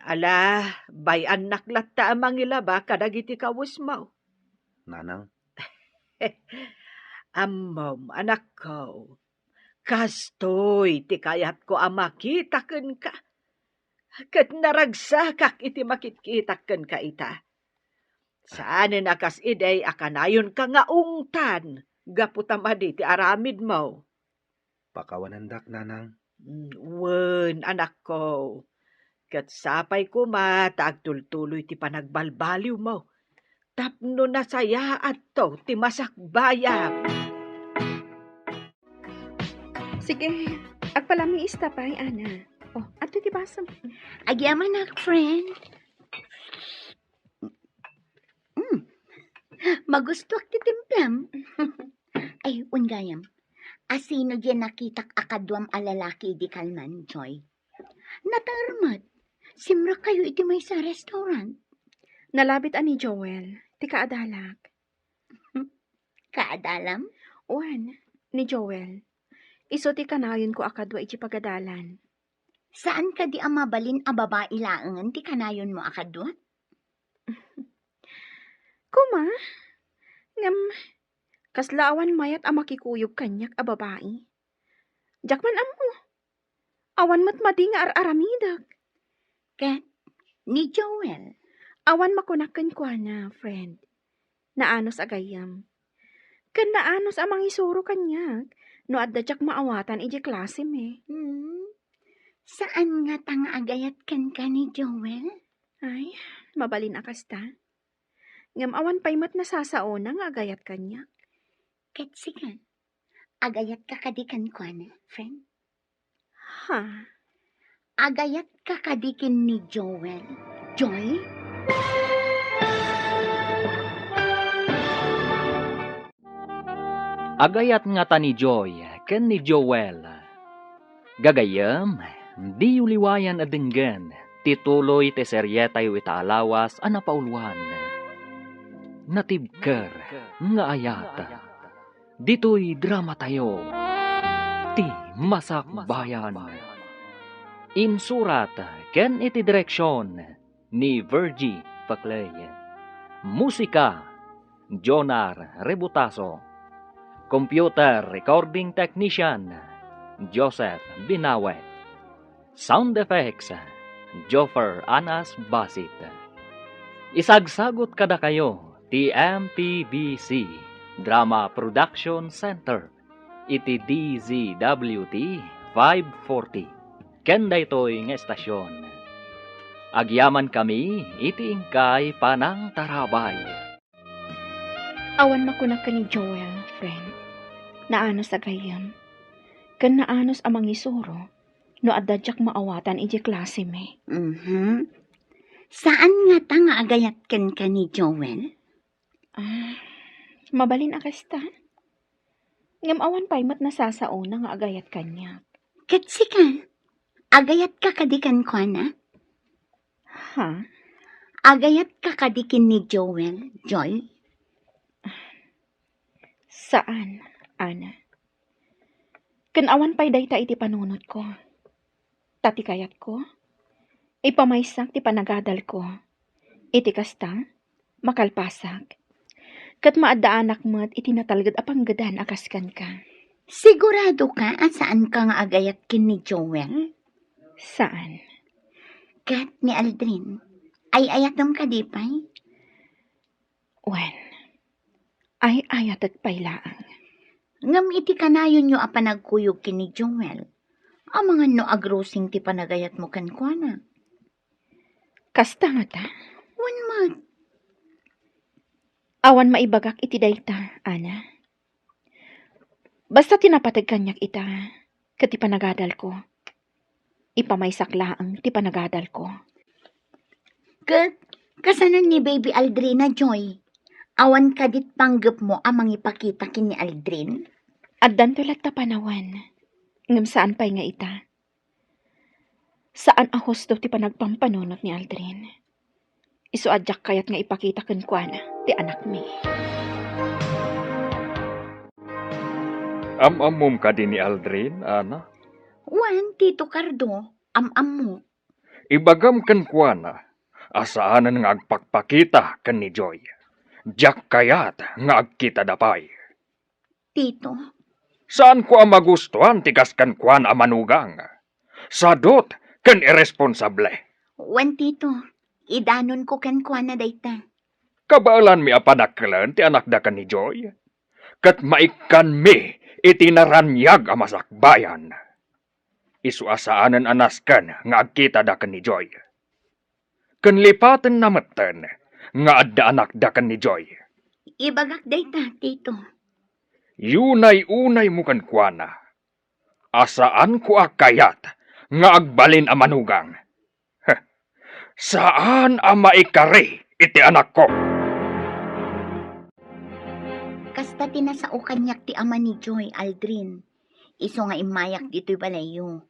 Ala, bay anak latta amang ilaba kadag iti kawus mo. Nanang. Ammom, anak ko. Kastoy, ti kayat ko makitaken ka. Kat naragsakak iti makitkitaken ka ita. Saan nakas iday akanayon ka nga ungtan. Gaputamadi ti aramid mo. Pakawanandak, nanang. Wen, anak ko. Kat sapay ko matagtultuloy ti panagbalbaliw mo. Tapno na saya at to ti masakbayam. Sige, agpalami istapay, Ana. Oh, ato ti basam. Agyaman ak, friend. Magustuak ti timplam. Ay, ungayam. Asino diyan nakitak akadwam alalaki di kalman, Joy? Natarmat. Simra kayo iti may sa restaurant. Nalabit ani Joel, ti kaadalak. Kaadalam? Uwan, ni Joel. Iso ti kanayon ko akadwa iti pagadalan. Saan ka di amabalin a babae laangan ti kanayon mo akadwa? Kuma, ngam, kaslaawan mayat a makikuyog kanyak a babae. Jakman amo, awan matmadi nga ar-aramidak. Kat, ni Joel. Awan makunakan kwa na, friend. Naanos agayam. Kan naanos amang isuro kanyak, no adda jak maawatan iji klase me. Saan nga tanga agayat kan ka ni Joel? Ay, mabalin akas ta. Ngam awan paymat nasasaona nga agayat kanyak. Kat sigan. Agayat ka kadikan ko na, friend. Ha? Agayat ka kadikin ni Joel. Joy? Agayat nga ta ni Joy, ken ni Joel. Gagayam, di uliwayan adenggan, tituloy te seryetayo itaalawas anapauluan. Natibker, nga ayat. Dito'y drama tayo, ti masakbayan. Insurat, ken iti direksyon, ni Virgie Paclay. Musika, Jonar Rebutaso. Computer Recording Technician, Joseph Binawet. Sound Effects, Joffer Anas Basit. Isagsagot kada kayo, TMPBC, Drama Production Center, iti DZWT 540. Kenda ito'y nga estasyon. Agyaman kami, iti ingkay panang tarabay. Awan makunakan ni Joel, friend. Naanos agayam. Kan naanos amang isuro, no adda jak maawatan iji klase me. Saan nga tanga agayat kan ka ni Joel? Mabalin akas ta. Ngam awan paymat nasasaona nga agayat kanyak. Kat sigan. Agayat ka kadikan ko na? Ha? Agayat ka kadikin ni Joel, Joy? Saan, Ana? Kan awan pay dayta iti panunod ko. Tati kayat ko. Ipamaysak ti panagadal ko. Iti kasta, makalpasak. Kat maadda anak mo't iti natalgad apanggadan akaskan ka. Sigurado ka at saan ka nga agayat kin ni Joel? Saan? Kat ni Aldrin. Ay ayatom ka di pay? Wen, ay ayatat paylaang. Ngam iti kanayon nyo apa nagkuyog kin ni Joel. Ang mga no agrosing ti panagayat mo kan kwa na. Kasta nga ta? Wan mag. Awan maibagak iti dayta, Ana. Basta tinapatag kanyak ita, kati panagadal ko. Ipamaysak laang ti panagadal ko. Kat, kasanon ni Baby Aldrina, Joy? Awan kadit panggap mo amang ipakita kin ni Aldrin? Addan tulat ta panawan. Ngam saan pay nga ita? Saan a husto ti panagpampanunot ni Aldrin? Isu adyak kayat nga ipakita ken kuana ti anak mi. Amamum ka din ni Aldrin, Ana? Wan, Tito Cardo, am-am mo. Ibagam kan kuana, asaanan nga agpakpakita kan ni Joy. Jak kayat nga agkita dapay. Tito, Saan ko ang magustuhan tikas kan kuan ang manugang? Sadot kan irresponsable. wan Tito, idanon ko kan kuha na dayta. Kabalan mi apanaklan ti anak da kan ni Joy. Kat maikan mi itinaranyag ang masakbayan. Isuasaanan anaskan nga agkita da kan ni Joy. Kan lipaten namatan nga adda anak da kan ni Joy. Ibagak dayta, Tito. Yunay-unay mo kan kuana. Asaan ko akayat nga agbalin ang manugang? Heh, saan ang maikari iti anak ko? Kasta tinasao kanyak ti ama ni Joy, Aldrin. Iso nga imayak dito'y balayo.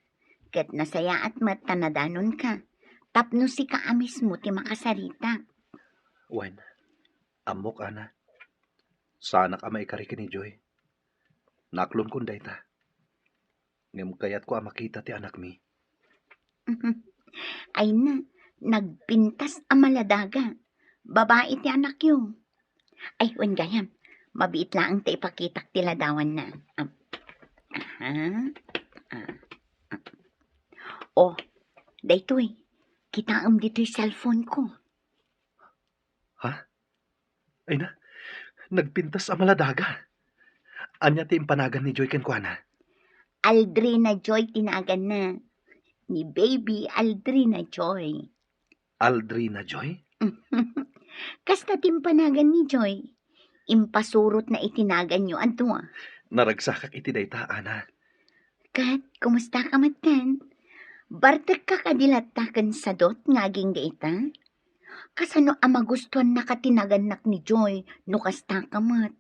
Kat nasaya at matanadanon ka. Tapno si kaamis mo ti makasarita. Wen, amok ana. Sana ka maikari ni Joy. Naklon kun dayta. Ngem kayat ko ang makita ti anak mi. Ay na, nagpintas ang maladaga. Babae ti anak yung. Ay, wan gayam. Mabiit lang ti ipakitak ti ladawan na. Oh, daytoy. Kitaam dito'y cellphone ko. Ay na, nagpintas ang maladaga. Anya ti impanagan ni Joy ken kuana. Aldrina Joy tinagan na. Ni baby Aldrina Joy. Aldrina Joy? Kasta timpanagan ni Joy. Impasurot na itinagan nyo anto. Naragsakak iti dayta ana. Kat, kumusta ka matan? Bartek ka kadilatakan sa dot ngaging gaita? Kasano ang magustuhan na katinaganak ni Joy no kasta ka mat?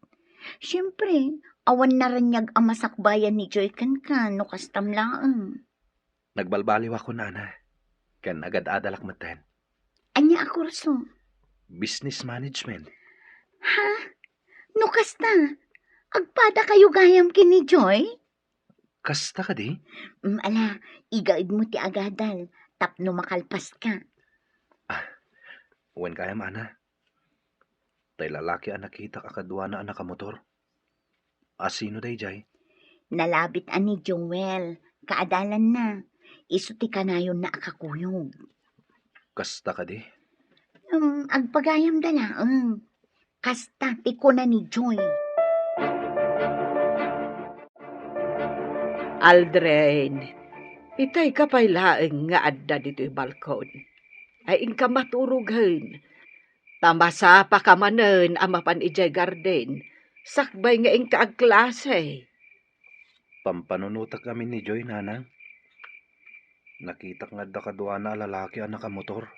Siyempre, awan na ranyag ang masakbayan ni Joy kan ka no kastam laang. Nagbalbaliw ako na ana. Ken agad adalak maten. Anya akurso? Business management. Ha? No kasta? Agpada kayo gayam kini Joy? Kasta ka di? Ala, igaid mo ti agadal. Tapno makalpas ka. Wen kayam ana. Tay lalaki ang nakita kakadwa na anak motor. Asino day jay? Nalabit ani Joel. Kaadalan na. Isuti ka na yun na akakuyog. Kasta ka di? Agpagayam dalaang. Kasta ti ko na ni Joy. Aldrin, itay kapay laeng nga adda dito'y balkon. Ay inka maturughen. Tamasa pa kamanen amapan ijay garden. Sakbay nga inka agklase. Pampanunutak kami ni Joy, nanang. Nakita nga da kadwa na lalaki ang nakamotor.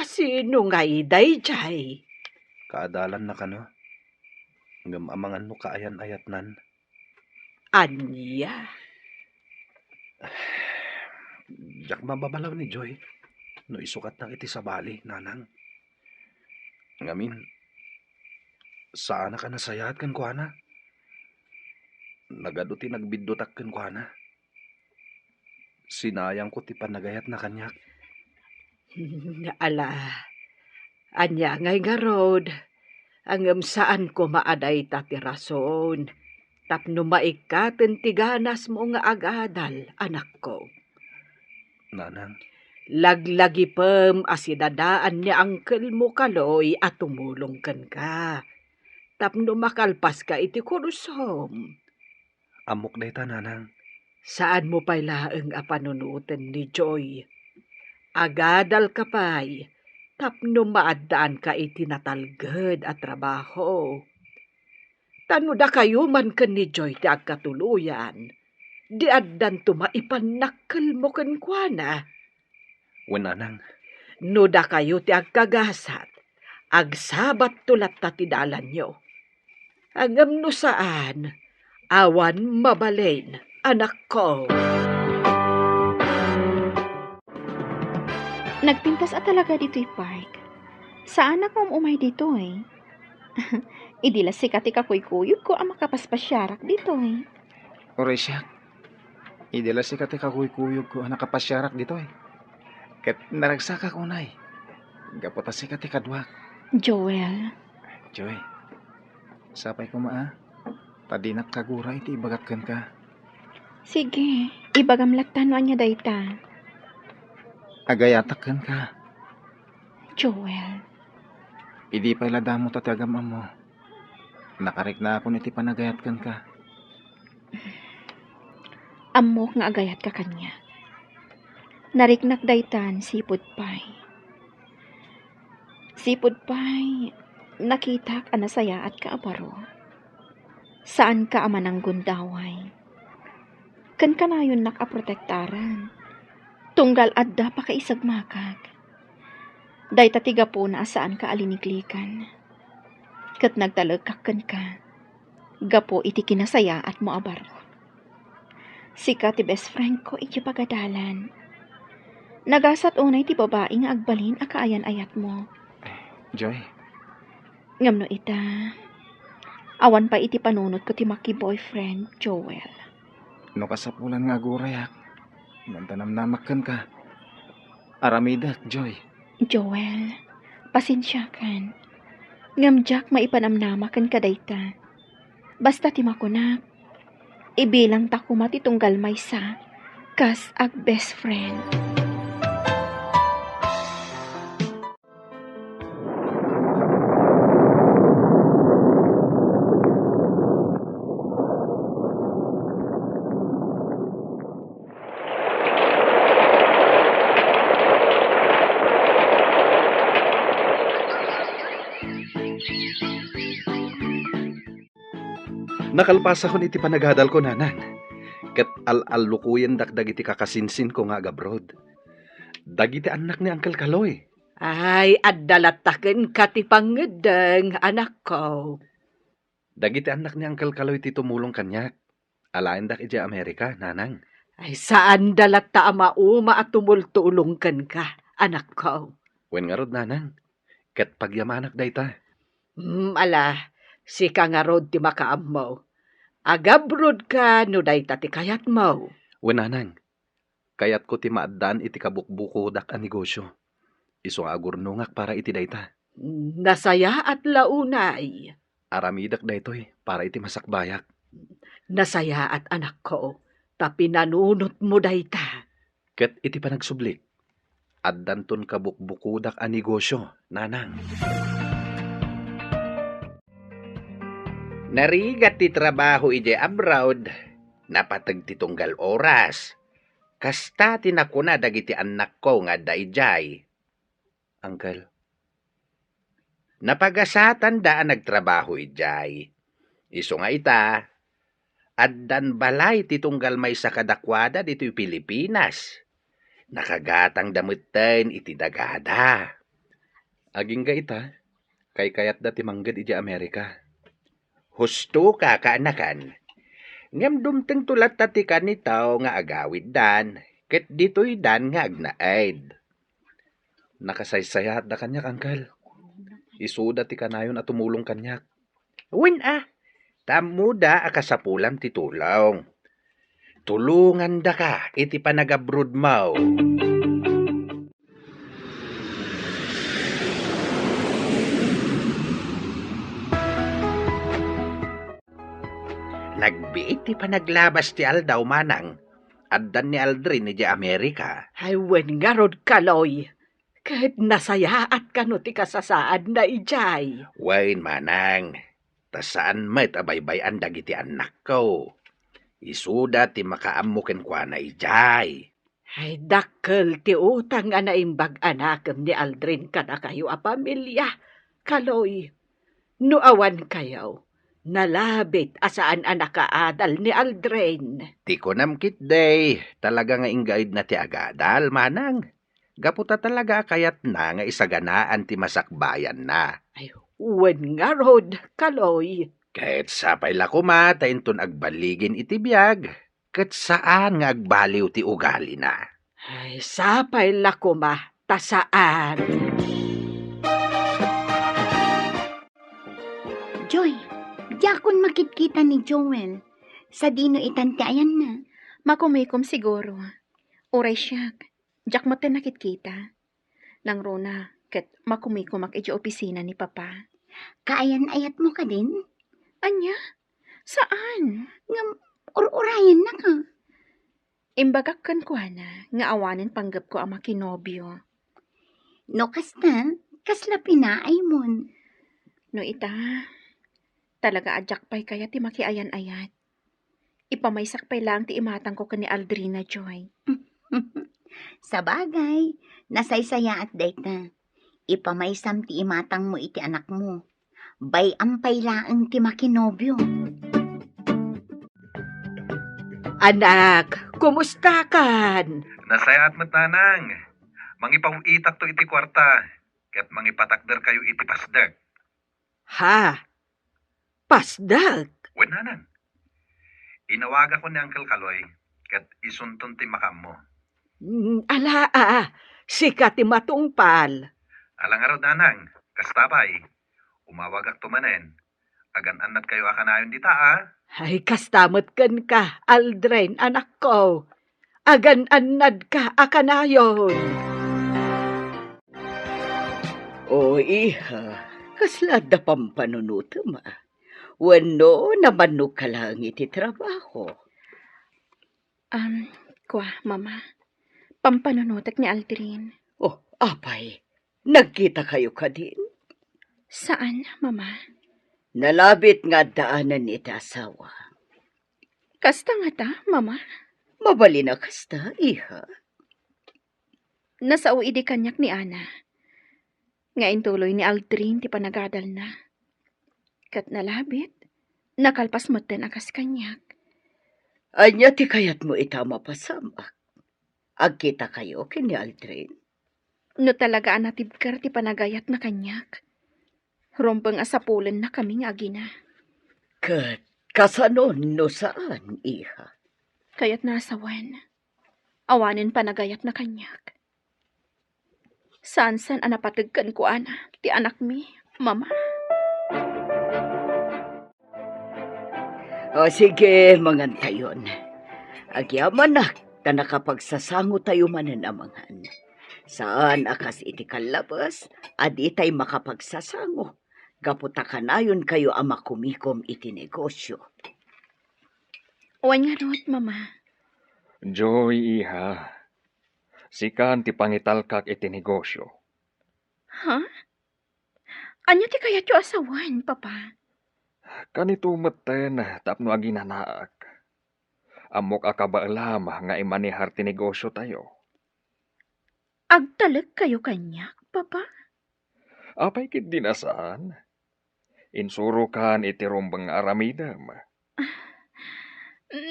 Sino nga iday jay? Kaadalan na kano. Ngam amangan no kaayan-ayat nan. Anya? Jak mababalaw ni Joy. No isukat na iti sa bali, nanang. Ngamin, saan ka nasayat kan kuana? Nagaduti nagbidutak kan kuana. Sinayang ko ti panagayat na kanyak. Ala, anya ngay nga rod. Angam saan ko maaday tati rason. Tapno maikaten ti ganas mo nga agadal, anak ko. Nanang, Laglagi pem asidadaan ni angkel mo kaloy at tumulong kan ka. Tapno makalpas ka iti kurusom. amok dayta nanang. Saan mo pa'y laeng apanunutan ni Joy? Agadal ka pa'y, tapno maadaan ka iti natalged at trabaho. Tano da kayo man kan ni Joy ti agkatuluyan, di addan tumaipanakkel mo kan kuana. Wen nanang, No da kayo ti agkagasat, agsabat tulat ta ti dalan nyo. Agam no saan, awan mabalain, anak ko. Nagpintas at talaga dito'y park. Saan ako umay dito eh? Idila sikat ikakuyuyod ko ang makapaspasyarak dito eh. Oray siya. Idala si kati kakuyog ko nakapasyarak dito eh. Kat naragsaka ko nay. Gapota si kati kadwak. Joel, Joy, sapay ko maa. Tadinak kagura iti ibagatkan ka. sige, ibagamlatan niya dayta. Agayatakan ka. Joel, Idi pa ilada mo tatagam mo. Nakarik na ako niti panagayatkan ka. amok nga agayat ka kanya. Nariknak daytan sipud pay. Sipud pay, nakitak anasaya at kaabaro. Saan ka ama ng gundaway? Kan kanayon nakaprotektaran. Tunggal adda pa kaisagmakag. Dayta tiga po na saan ka aliniglikan. Kat nagtalagkakan ka. Gapo iti kinasaya at moabaro. Sika ti best friend ko iti pagadalan. Nagasat unay ti babae nga agbalin a kaayan-ayat mo. Joy, Ngamno ita. Awan pa iti panunot ko ti maki boyfriend, Joel. no kasapulan nga agurayak. Nantanamnamakan ka. Aramidak, Joy. Joel, pasensyakan. Ngamjak maipanamnamakan ka dayta. Basta ti makunak. Ibilang ta kumati tunggal maysa. Kas ag best friend. Nakalpas ako iti panagadal ko nanan. Ket al-alukuyen dakdag iti kakasinsin ko nga agabrod. Dagiti anak ni Uncle Kaloy. Ay, adalataken ka ti pangedeng, anak ko. Dagiti anak ni Uncle Kaloy ti tumulong kanyak. Alain dak iti Amerika, nanang. Ay, saan dalat ta amauma at tumultulong ka, anak ko. Wen nga rod, nanang. Ket pagyamanak dayta. Ala, si ka nga rod ti makaam mo. Agabrod ka no day ti kayat mo. Wen, nanang. Kayat ko ti maaddan iti kabukbuko dak a negosyo. Iso nga agurnungak para iti dayta. Nasaya at launay. Aramidak daytoy para iti masakbayak. Nasaya at anak ko. Tapi nanunot mo dayta. Ket iti panagsublik. Addanton kabukbukudak a negosyo, nanang. Narigat ti trabaho ije abroad. Napatag ti tunggal oras. Kasta tinakuna dagiti anak ko nga dayjay. Uncle, napagasatan daan nagtrabaho ijay. Iso nga ita, addan balay ti tunggal may sa kadakwada dito'y Pilipinas. Nakagatang damutten iti dagada. Aging ga ita, kay kayat da ti manggad iti Amerika. Husto ka kaanakan. Ngam dumteng tulat tati kanitaw nga agawid dan, ket dito'y dan nga agnaid. Nakasaysayat da kanyak, Uncle. Isuda ti kanayon at tumulong kanyak. Wen tamuda akasapulam ti tulong. Tulungan da ka iti panagabrod mo. Nagbiit ti panaglabas ti aldaw manang. Addan ni Aldrin ni Amerika. Ay, wen nga rod kaloy. Kahit nasaya at kano ti kasasaad na ijay. Wain manang. Tasaan met abaybay-an dagiti anak ko. Isuda ti makaamuken kwa na ijay. Ay, dakkel ti utang nga naimbag anakem ni Aldrin kada kayo a pamilya. Kaloy, no awan kayo. Nalabit asaan anak kaadal ni Aldrin. Ti ko namkit day. Talaga nga inggaid na ti agadal manang. Gaputa talaga kayat na nga isaganaan ti masakbayan na. Ay, wen nga rod, kaloy. Kahit sapay la kumata inton agbaligin iti biyag. Ket saan nga agbaliw ti ugali na. Ay, sapay lakuma, tasaan. Joy, yakon makikita ni Joel. Sa dino itanti ayan na. Makumikom siguro. Uray siya. Jak mo tin nakit-kita. Nang rona, ket makumikom ak iti opisina ni Papa. Kaayan-ayat mo ka din? Anya? Saan? Ngam, urayan na ka. Imbagak kan ko na, nga awanin panggap ko ang makinobyo. No, kasta, kasla pinaay mon. No ita, talaga adyak pa'y kaya ti makiayan-ayat. Ipamaysak pa'y lang ti imatang ko ka ni Aldrina Joy. Sa bagay, nasaysaya at dayta. Ipamaysam ti imatang mo iti anak mo. Bay ampay laang ti makinobyo. Anak, kumusta kan? Nasayaat mo't nanang. Mangipawitak to iti kwarta. Ket mangipatakder kayo iti pasdag. Ha? Pasdag? Wen nanang. Inawaga ko ni Uncle Kaloy. Ket isunton ti makam mo. Sika ti matungpal. Alang araw nanang. Kastabay. Umawagak tumanen. Agan anat kayo akanayon dita Ay, kastamot kan ka, Aldrin, anak ko. Agan-anad ka, akanayon. O, iha, kaslada pampanunutom, Wano naman no ka lang iti trabaho. Kwa, Mama. Pampanunutak ni Aldrin. Oh, apay, nagkita kayo ka din? Saan, Mama? Nalabit nga daanan iti asawa. Kasta nga ta, Mama? Mabali na kasta, iha. Nasa uidi kanyak ni Ana. Ngayon tuloy ni Aldrin ti panagadal na. Kat nalabit, nakalpas mo ten akas kanyak. Anya ti kayat mo itama pasamak. Agkita kayo kini Aldrin. No talaga anatibkar ti panagayat na kanyak. Rompang asapulan na kaming agina. Kat kasanon no saan, iha? Kaya't nasawan. Awanin panagayat na kanyak. Saan-san anapatagkan ko, Ana, ti anak mi, Mama. O sige, mangantayon. Agyaman na, ta nakapagsasango tayo mananamangan. Saan akas iti kalabas, adi tay makapagsasango. Gaputa kanayon kayo ang makumikom iti negosyo. Uwan nga rot, Mama. Joy, iha. Sikan ti pangitalkak iti negosyo. Ha? Anya ti kayat yu asawan, Papa? Kanito meten tapno aginanaak. Amok akabaalam nga imanihar ti negosyo tayo. Agtalag kayo kanyak, Papa? Apay kit dinasaan. Insurukan iti rumbang aramidam.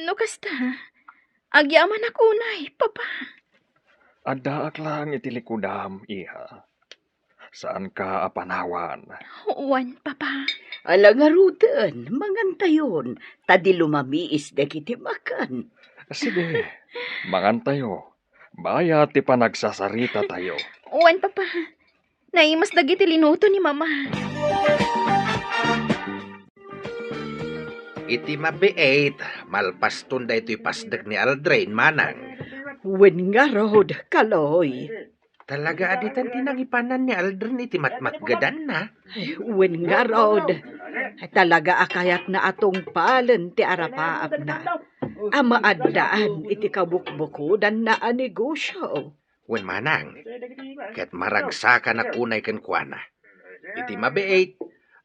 No kasta, agyaman ako unay, Papa. Addaak lang iti likudam, iha. Saan ka apanawan? Uwan, Papa. Alang arutan, mangantayon, tadi lumamiis de kiti makan. Sige, mangantayo. Baya ti panagsasarita tayo. Uwan, Papa. Naimas dagiti linuto ni Mama. Iti mabiait. Malpaston da ito'y pasdag ni Aldrin manang. Wen nga rod, kaloy. Talaga aditan tinangipanan ni Aldrin iti matmatgadan na. Wen nga rod. Talaga akayat na atong palen ti arapaap na. Amaadaan iti kabukbukudan na a negosyo. Wen manang. Ket maragsakan na kunay kenkwana. Iti mabiait.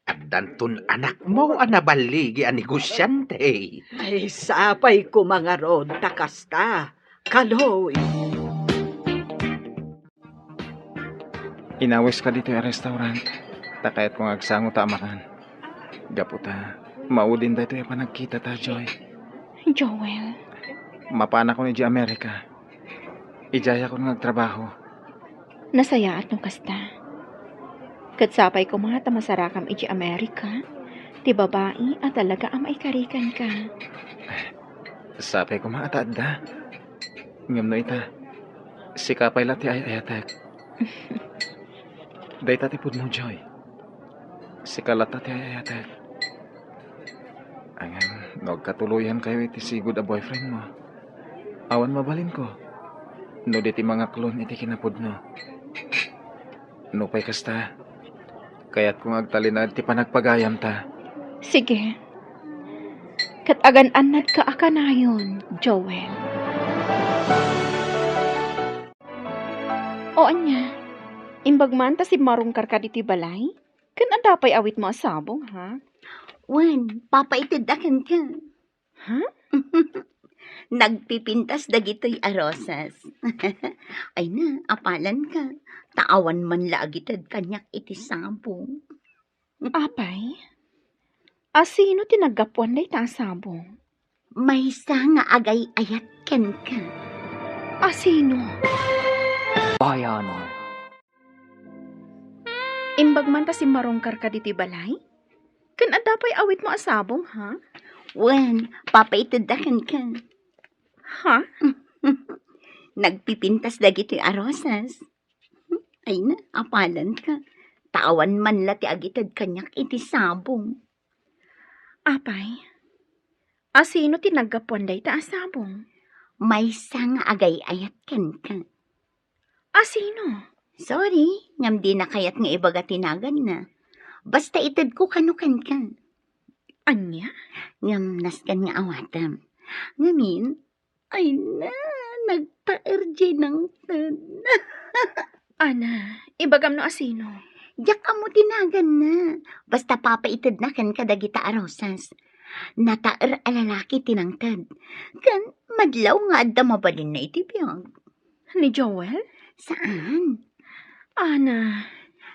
At dantun anak mo anabaligi ang negosyante. Ay, sapay ko mga rod, takasta. Kaloy. Inawis ka dito yung restaurant. Takayat kong agsango ta amakan. Gaputa, maudin da ito yung panagkita ta, Joy. Joel. Mapana ko ni Di Amerika. Ijaya ko nagtrabaho. Nasaya at nung kasta. Katsapay ko mga tamasarakam iti Amerika, ti babae at talaga ang maikarikan ka. Sapay ko maataad da. Ngam no ita. Sikapay lati ayatek. Day tatipod mo, Joy. Sikalata ti ayatek. Angan, nagkatuluyan kayo iti sigod a boyfriend mo. Awan mabalin ko. No diti mga klon iti kinapudno. No pay kasta. Kaya't kung agtalinad ti panagpagayam ta. Sige. Katagan-anad ka akanayon, Joel. O anya, imbag man ta si marungkar ka diti balay, kan adapay awit mo asabong, ha? Wen, papaitidakan ka. Ha? Nagpipintas dagitoy arosas. Ay na, apalan ka. Taawan man laagitad kanyak iti sabong. Apay? Asino tinagapuan day ta asabong? May nga agay ayat ken ka. Asino? Bayano. Imbag man ta si marungkar ka diti balay, kan adapay awit mo asabong, ha? Wen, papaitidakan ka. Ha? Nagpipintas dagitoy arosas. Ay na, apalan ka. Taawan man la ti agitad kanyak iti sabong. Apay? Asino tinagapuan day ta asabong? May nga agay ayat ken ka. Asino? Sorry, ngam di na kayat nga ibaga tinagan na. Basta itad ko kanukan ka. Anya? Ngam naskan nga awatam. Ngamin, ay na, nagta-RJ ng tad. Ana, ibagam no asino. Yak amo tinagan na. Basta papaitad na kan kadagita arosas. Nataer alalaki tinangtad. Kan madlaw nga adda mabalin na itibiyag. Ni Joel? Saan? Ana,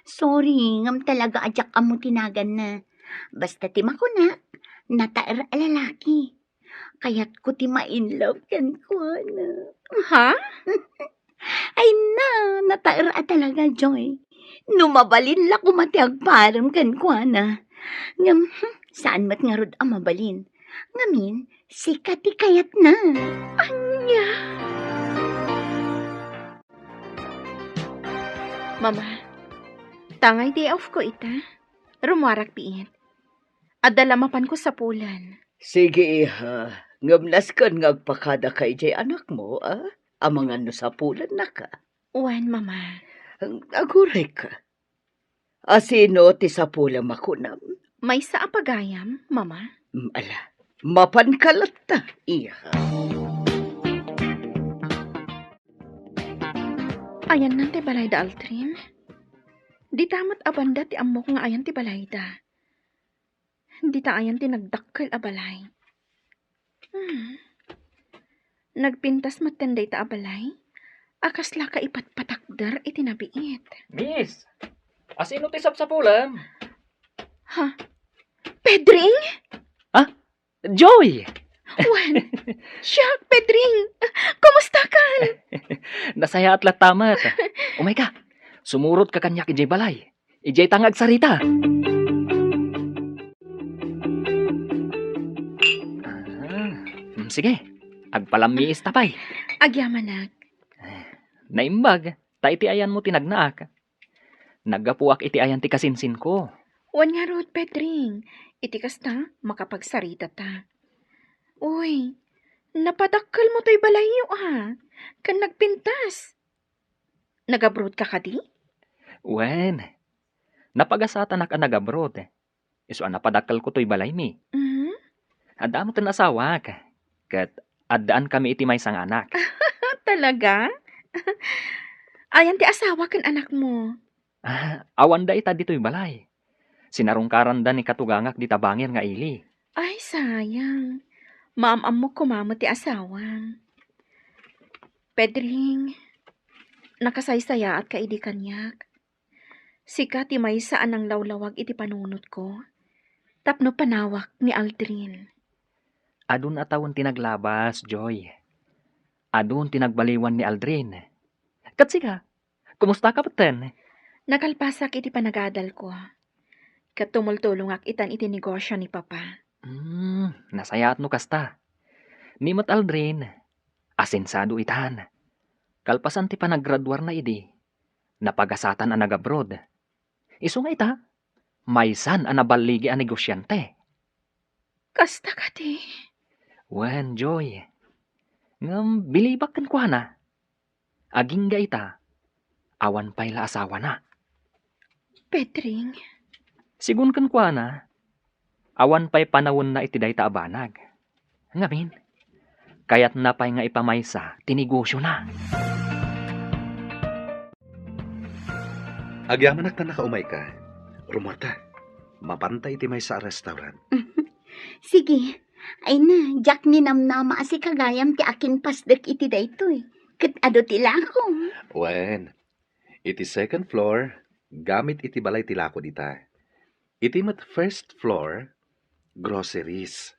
Sorry, ngam talaga ajak amo tinagan na. Basta tima ko na, nataer alalaki. Kaya't ko tima in love kan ko na. ha? Ay na, nataer a talaga, Joy. Numabalin la kumati agparam kan ko na. Ngam, saan mat nga rod ang mabalin? Ngamin, sikati kayat na. Anya? Mama, tangay day off ko ita. Rumarak piit. Adalamapan ko sa pulan. Sige, iha. Ngamnas kan ngagpakada kay jay anak mo, ah? Amangan no sa pulan na ka. Wan, mama. Aguray ka. Asino ti sa pulan makunam? May sa apagayam, mama. Ala, mapankalat ta, iha. Ayan nan ti balayda, Aldrin. Di tamat abanda ti amok nga ayan ti balayda. Di ta ayan ti nagdakkel a balay. Nagpintas matenday ta a balay. Akas la ka ipatpatakdar iti nabiit. Miss, asino ti sapsapulam? Ha? Pedring? Joy! Wan! Siyak, Pedring! Kumusta ka? Nasaya at latamat. Umay ka, sumurot ka kanyak ijay balay. Ijay tangag sarita. Sige, agpalamiis tapay. Agyamanak. Naimbag, ta iti ayan mo tinagnaak. Nagapuak iti ayan ti kasinsin ko. Wan nga rod, Pedring. Iti kasta, makapagsarita ta. Uy, napadakkel mo to'y balayo kan nagpintas. Nagabrod ka kadi? Wen, napagasatan ak nagabrod. Iso napadakal ko to'y balay mi. Mhm. Adamo ten asawa ka. Kat addaan kami iti may sang anak. Talaga? Ayan ti asawa kan anak mo. Awan da ita dito'y balay. Sinarungkaran da ni katugangak di tabangir nga ili. Ay, sayang. Maam mo kumamo ti asawam. Pedring, nakasaysaya at kaidi kanyak. Sika ti may saan ang lawlawag iti panunot ko. Tapno panawak ni Aldrin. Adun atawon tinaglabas, Joy. Adun tinagbaliwan ni Aldrin. Katsika, kumusta ka paten? Nakalpasak iti panagadal ko. Katumultulong ak itan iti negosyo ni Papa. Nasayat no kasta. Nimot Aldrin, asensado itan. Kalpasan ti panaggraduar na idi. Napagasatan ang nag-abroad. Isu nga ita, maysan ang nabaligi ang negosyante. Kasta ka ti. Wen, Joy. Ngam bilibak kan kuha na. Aging ga ita, awan pa'y la asawa na. Pedring, Sigun kan kuha na, awan pa'y panawon na iti dayta abanag. Ngamin, kayat na pa'y nga ipamaysa, tinigosyo na. Agyaman na nakaumay ka. Rumarta, mapantay iti may sa restaurant. Sige, ay na, jak ni namnama si kagayam ti akin pasdek iti daytoy. Ket ado ti lako. Wen, iti second floor, gamit iti balay tilako dita. Iti mat first floor, groceries.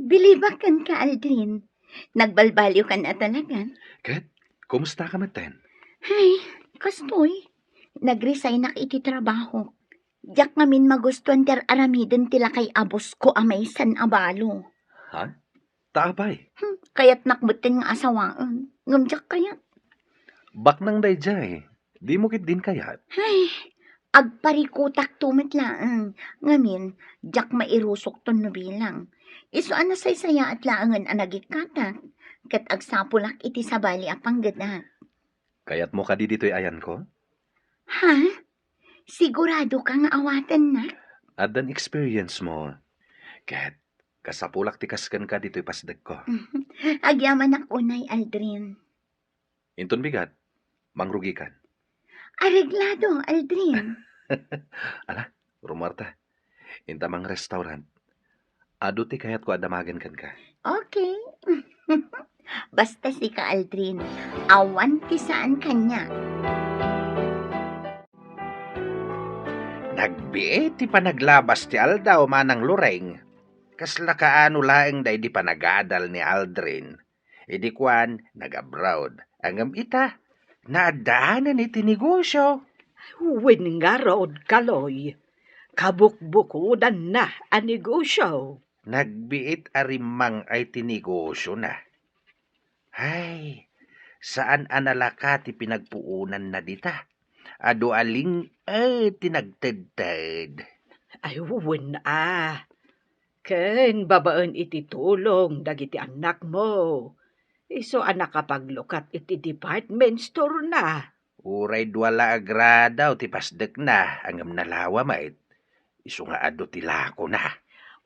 Bilibakan ka, Aldrin. Nagbalbalyo ka na talaga. Kat, kumusta ka maten? Ay, kastoy. Nag-resign na iti trabaho. Jak ngamin magustuhan ter aramiden tila kay abos ko amay san abalo. Ha? Taapay. Kaya't nakbutin nga asawaan. Ngamjak kayat. Bak nang dayjay. Di mo kit din kayat. Ay, agparikutak tumit laang. Ngamin, jak mairusok ton no bilang. Iso ana saya at laangan anagikatak. Kat agsapulak iti sabali apang gana. Kayat mo kadi dito'y ayan ko? Ha? Sigurado ka nga awatan na? Adan experience mo. Kat, kasapulak tikaskan ka dito'y pasdag ko. Agyaman ako na'y Aldrin. Inton bigat, mangrugikan. Areglado, Aldrin. Rumarta, intamang restaurant. Ado ti kayat ko adamagan kan ka. Okay. Basta si ka, Aldrin. Awan ti saan kanya. Nagbiit ti panaglabas ti Aldaw manang lureng. Kasla kaano laeng day di panagadal ni Aldrin. Idi kwan, nag-abroad. Angam ita, naadaanan iti negosyo. Wen nga raod kaloy. Kabukbukudan na ang negosyo. Nagbiit arimang ay tinegosyo na. Hay, saan analaka ti pinagpuunan na dita? Ado aling tinagtedted. Ay, wen Ken, babaan iti tulong dagiti anak mo. Iso anak kapaglukat iti department store na. Uray duwala agradaw ti pasdek na angam nalawa mait. Iso nga ado ti lako na.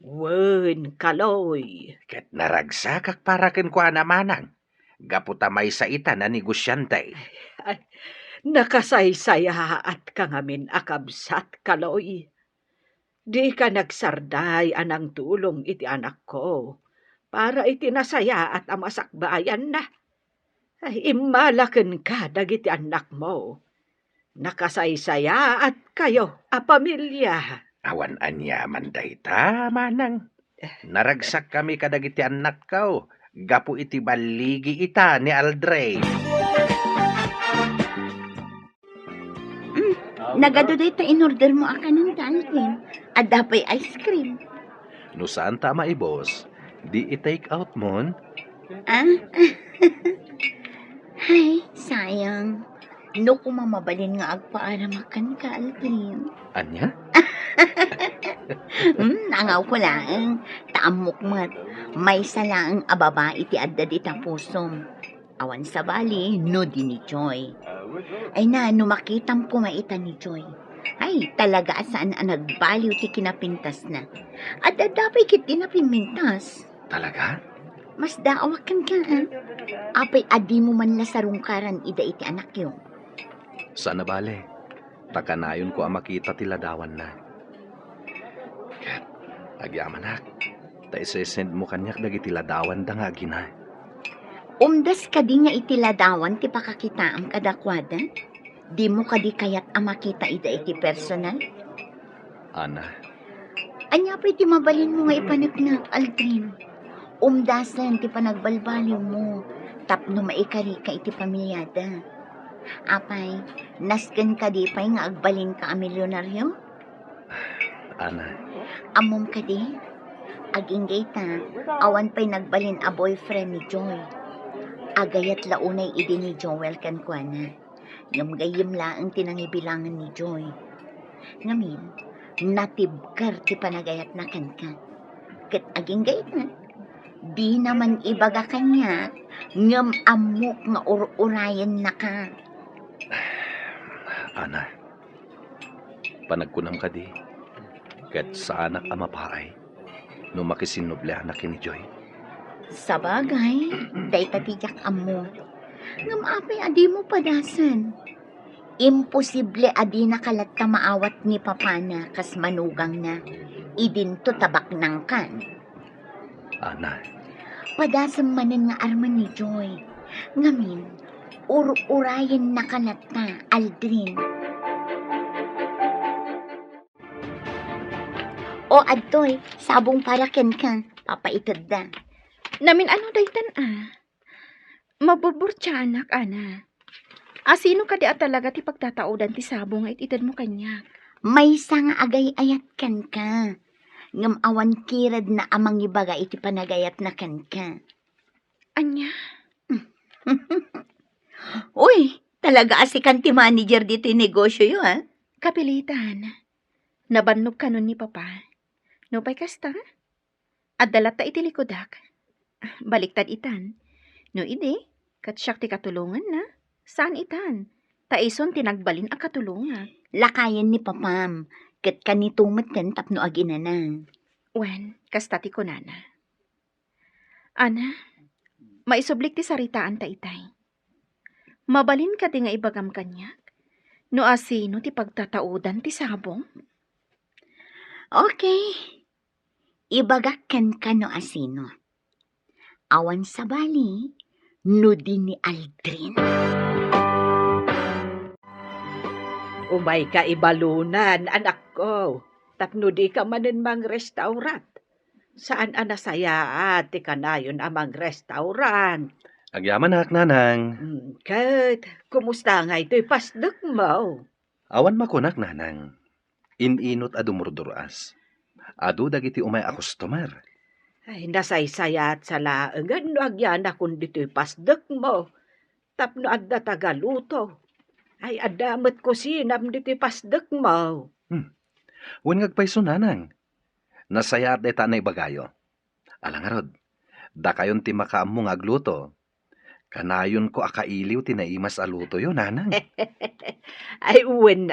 Wen, kaloy. Ket naragsakak para ken ko anamanang. Gaputamay sa ita na negosyante. Nakasaysaya at kangamin akabsat kaloy. Di ka nagsarday anang tulong iti anak ko. Para iti nasaya at amasakbayan na. Ay, imalaken ka dagiti anak mo. Nakasaysaya at kayo a pamilya. Awan anyaman dayta manang. Naragsak kami kadagiti anak ko. Gapu iti baligi ita ni Aldrin. Nagado dito in-order mo akanan ta, Aldrin. At dapay ice cream. No saan tama boss? Di i-take out mon? Ah? Hay, sayang. No kumamabalin nga agpaaramakan ka, Aldrin. Anya? Nangaw ko lang. Taamok mat. May salaang ababa iti adda di tapusom. Awan sa bali, no di ni Joy. Ay na, numakitam pumaita ni Joy. Ay, talaga saan ang nagbaliw ti kinapintas na. At adapay kit kinapimintas. Talaga? Mas daawakan ka, ha? Apay adi mo man la sarungkaran ida iti anak yo. Sana bale. Takanayon ko ang makita tila dawan na. Kat, agyamanak. Ta isesend mo kanyak dagiti ladawan da nga gina. Umdas ka di nga iti ladawan ti pakakita ang kadakwada? Di mo ka di kayat ang makita ida iti personal? Ana, Anya pa iti mabalin mo nga ipanagnak, Aldrin. Umdasan ti panagbalbaliw mo. Tapno maikari ka iti pamilyada. Apay, nasken ka di pa'y nga agbalin ka a milyonaryo? ana, Amom ka di? Agingay ta, awan pa'y nagbalin a boyfriend ni Joy. Agayat launay idi ni Joel kan kuana. Ngam laang tinangibilangan ni Joy. Ngamin, natibkar ti panagayat na kan ka. Ket agingay ta, Di naman ibaga kanya, ngam amok nga urayan na ka. Ana, panagkunam ka di, kat sa anak amapaay, no makisinuble anak ni Joy. Sa bagay, day tatijak amo. Ngam apay adi mo padasan. Imposible adi nakalat ka maawat ni papana kas manugang na. Idinto tabak nang kan. Ana, Padasam manen nga arman ni Joy. Ngamin, urayan nakalat na, Aldrin. O adtoy, sabong para ken ka, papaitad da. Namin ano daytan Maburbur siya anak, ana. Sino ka di talaga ti pagtataudan ti sabong nga itidad mo kanya? May sang agay ayat kan ka. Ngam awan kirad na amang ibaga iti panagayat na kan ka. Anya? Uy, talaga asikan ti manager dito yung negosyo yun, ha? Kapilitan. Nabannog ka nun ni Papa. No pa'y kasta? Adalat ta iti likodak. Baliktad itan. No ide, katsyak ti katulungan na. Saan itan? Taison tinagbalin a katulungan. Lakayan ni Papam. Kat kanitumat kan tapno agina na. Wen, kasta ti kunana. Ana, maisublik ti saritaan ta itay. Mabalin ka di nga ibagam kanyak. No asino ti pagtataudan ti sabong? Okay. Ibagak kan no asino. Awan sa bali, no din ni Aldrin. Umay ka ibalunan, anak ko. Tapno di ka manin mang restaurant. Saan anasaya ti kanayon amang restaurant? agyaman hak nanang. Kat, kumusta nga ito'y pasdek mo? Awan makunak nanang. Ininot adumurduras. Adu dagiti umay akustomar. Ay, nasaysayat sa laengan no agyan akong dito'y pasdek mo. Tapno adda tagaluto. Ay, adamat ko sinam dito'y pasdek mo. Wen ngagpayso nanang. Nasaya at deta na ibagayo. Alangarod, da kayon ti makaammo nga agluto. Kanayon ko akailiw tinaimas aluto yun, nanang. Ay, uwen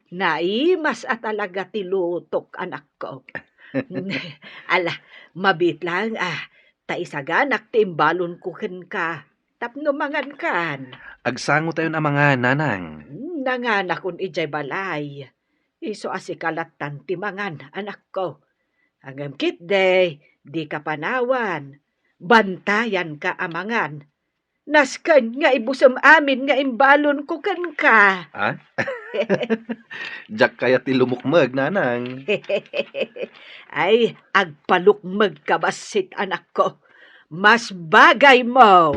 naimas at talaga tilutok, anak ko. Ala, mabit lang, taisaganak timbalon kukin ka. Tapno mangan kan. Agsango tayo na mga nanang. Nanganak kun ijay balay. Iso asikalatan timangan, anak ko. Hanggang kit day, di ka panawan. Bantayan ka amangan. Naskan nga ibusam amin nga imbalon ko kan ka. Ha? Jak kaya ti lumukmag, nanang. Ay, agpalukmag ka basit, anak ko. Mas bagay mo.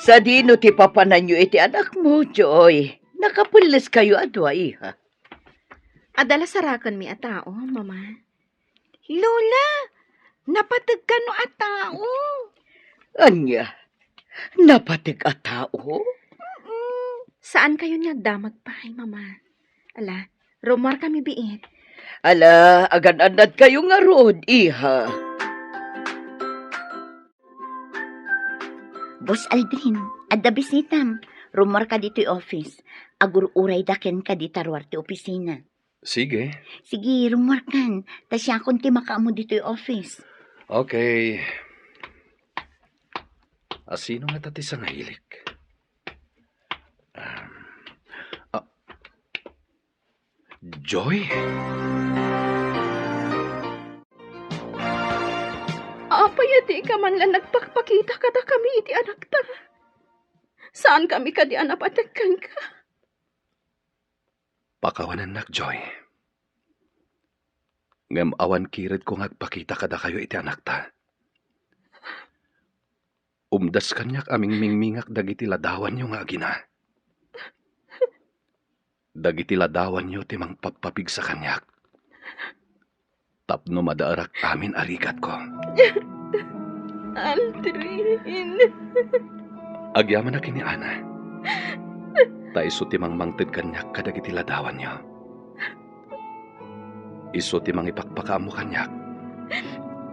Sa dino ti papanan nyo iti anak mo, Joy. Nakapulis kayo adway, ha? Adala sarakan mi a tao, mama. Lola, napatag ka no a tao. Anya, napatig a tao? Saan kayo nagdamag pa, mama? Ala, rumor kami biit. Ala, agan-anad kayo nga rood, iha. Boss Aldrin, adda bisitam. Rumor ka dito'y office. Agur-uray daken ka di tarwar ti opisina. Sige. Sige, rumor kan. Tasya akong ti makaamo dito'y office. Okay. Asino nga tati sa ngahilik? Joy? Apay di ka man lang nagpakpakita ka da kami iti anak ta. Saan kami ka di anapatagkan ka? Pakawanan nak, Joy. Ngam awan kirid ko ngagpakita kada kayo iti anak ta. Umdas kanyak aming mingmingak dagiti ladawan nyo nga agina. Dagiti ladawan nyo timang papapig sa kanyak. Tapno madaarak amin arigat ko. Aldrin. Agyaman na kini Ana. Taiso timang mangtid kanyak kadagiti ladawan nyo. Iso ti mangipakpaka mo kanyak.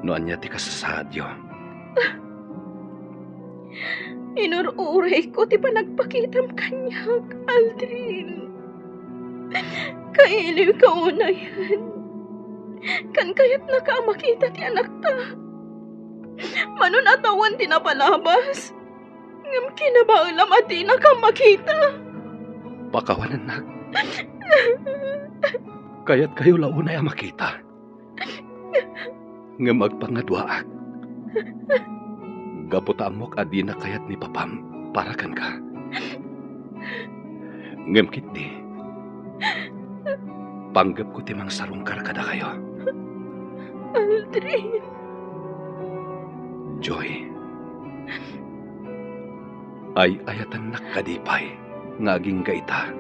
Noan niya ti kasasadyo. Inururay ko ti panagpakitam kanyag, Aldrin. Kailiw ka una yan. Kan kayat nakamakita ti anak ta. Manon atawan ti napalabas. Ngam kinabaulam at di nakamakita. Pakawanan nak. Kaya't kayo launay ang makita. Nga magpangadwaak. Gaputamok adi na kayat ni papam parakan ka. Ngam kiti. Panggap ko timang sarungkar kada kayo. Aldrin. Joy. Ay ayatan nakadipay. Ngaging gaita.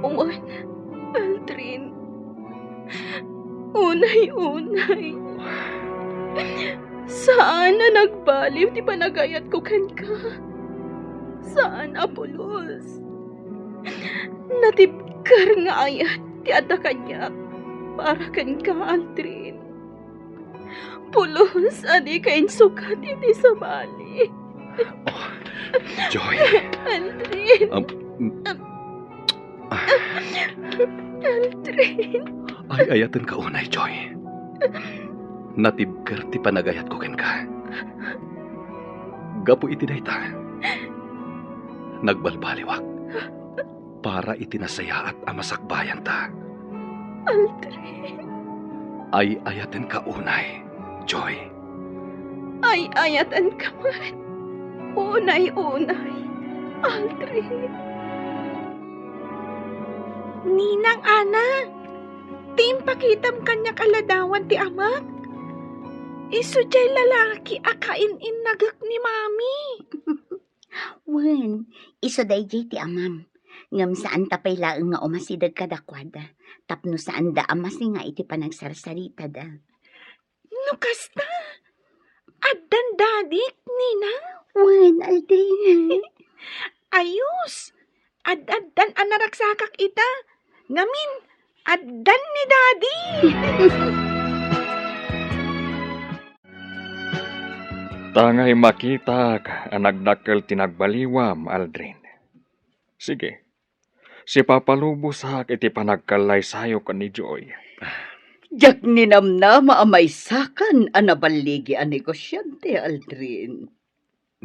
Uwan, Aldrin. Unay-unay. Saan na nagbaliw ti panagayat ko kan ka? Saan, Apolos? Natibkar nga ayat ti ada kanya para kan ka, Aldrin. Pulos, adi kain sukat iti sa bali. Joy. Aldrin. Ah, Aldrin. ay ayatan ka unay, Joy. Natibkar ti panagayat ko ken ka. Gapo iti dayta. Nagbalbaliwak. Para iti nasaya at amasakbayan ta. Aldrin. Ay ayatan ka unay, Joy. Ay ayatan ka man. Unay-unay. Aldrin. Ninang Ana, timpakitam kanya kaladawan ti amak. Isu jay lalaki akain-in nagak ni mami. Wen, iso dayjay ti amam. Ngam saan tapay laeng nga umasidag kadakwada. Tapno saan da amasi nga iti panagsarsarita da. Nukasta. Addan dadik, Nina. Wen, Aldrin. Ayos. Ad-addan anaragsakak ita. Ngamin, addan ni Daddy. Tangay makita ka ang nagdakkel tinagbaliwam, Aldrin. Sige, si Papalubos hak iti panagkalay sayo ka ni Joy. Jak ninamnama amay sakan anabaligi a negosyante, Aldrin.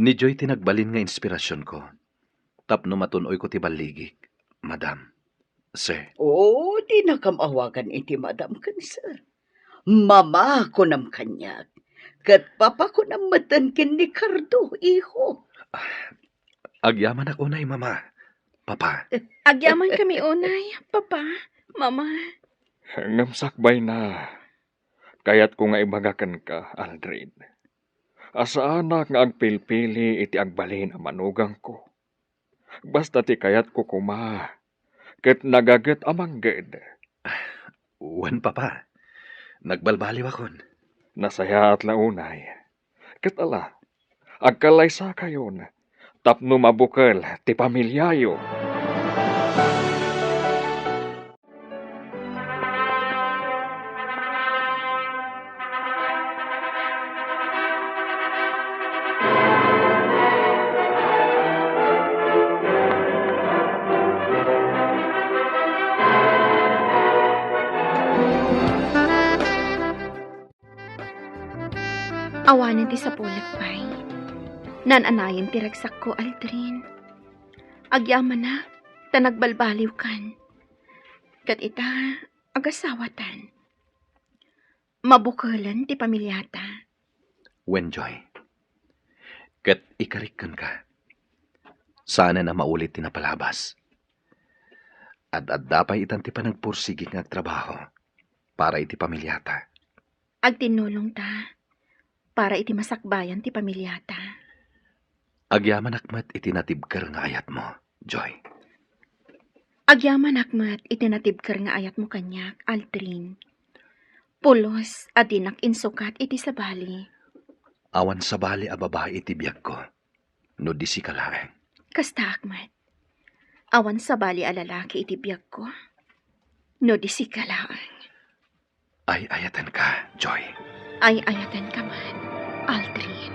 Ni Joy tinagbalin nga inspirasyon ko. Tapno matunoy ko ti baligig, Madam. Sir. Oh, di nakamawagan iti madam kan, sir. Mama ko nam kanyag. Kat papa ko nam matankin ni Cardo, iho. Agyaman ako unay, Mama. Papa. Agyaman kami unay, Papa, Mama. Ngamsakbay na. Kaya't ko nga ibagakan ka, Aldrin. Asaanak nga agpilpili iti agbalin ang manugang ko. Basta ti kayat ko kuma. Ket nagaget amangged. Wan, Papa. Nagbalbaliw akon. Nasaya at launay. Ket ala, agkalaysa kayon. Tapno mabukal ti pamilyayo. Awanan ti sa pulakpay. Nananayan ti ragsak ko, Aldrin. Agyaman na, ta nagbalbaliw kan. Kat ita, agasawatan. Mabukalan ti pamilyata. Wen, Joy. Kat ikarikan ka. Sana na maulit ti napalabas. At dapay itan ti panagpursigi nga trabaho para iti pamilyata. Agtinulong ta, para iti masakbayan ti pamilyata. Agyaman akmat iti natibkar nga ayat mo, Joy. Agyaman akmat itinatibkar nga ayat mo kanyak, Aldrin. Pulos adinak insukat iti sabali. Awan sa bali a babae iti biyag ko, no di si kalaeng. Kasta akmat. Awan sa bali a lalaki iti biyag ko. No di si kalaan. ay ayatan ka, Joy. Ay ayatan ka man, Aldrin.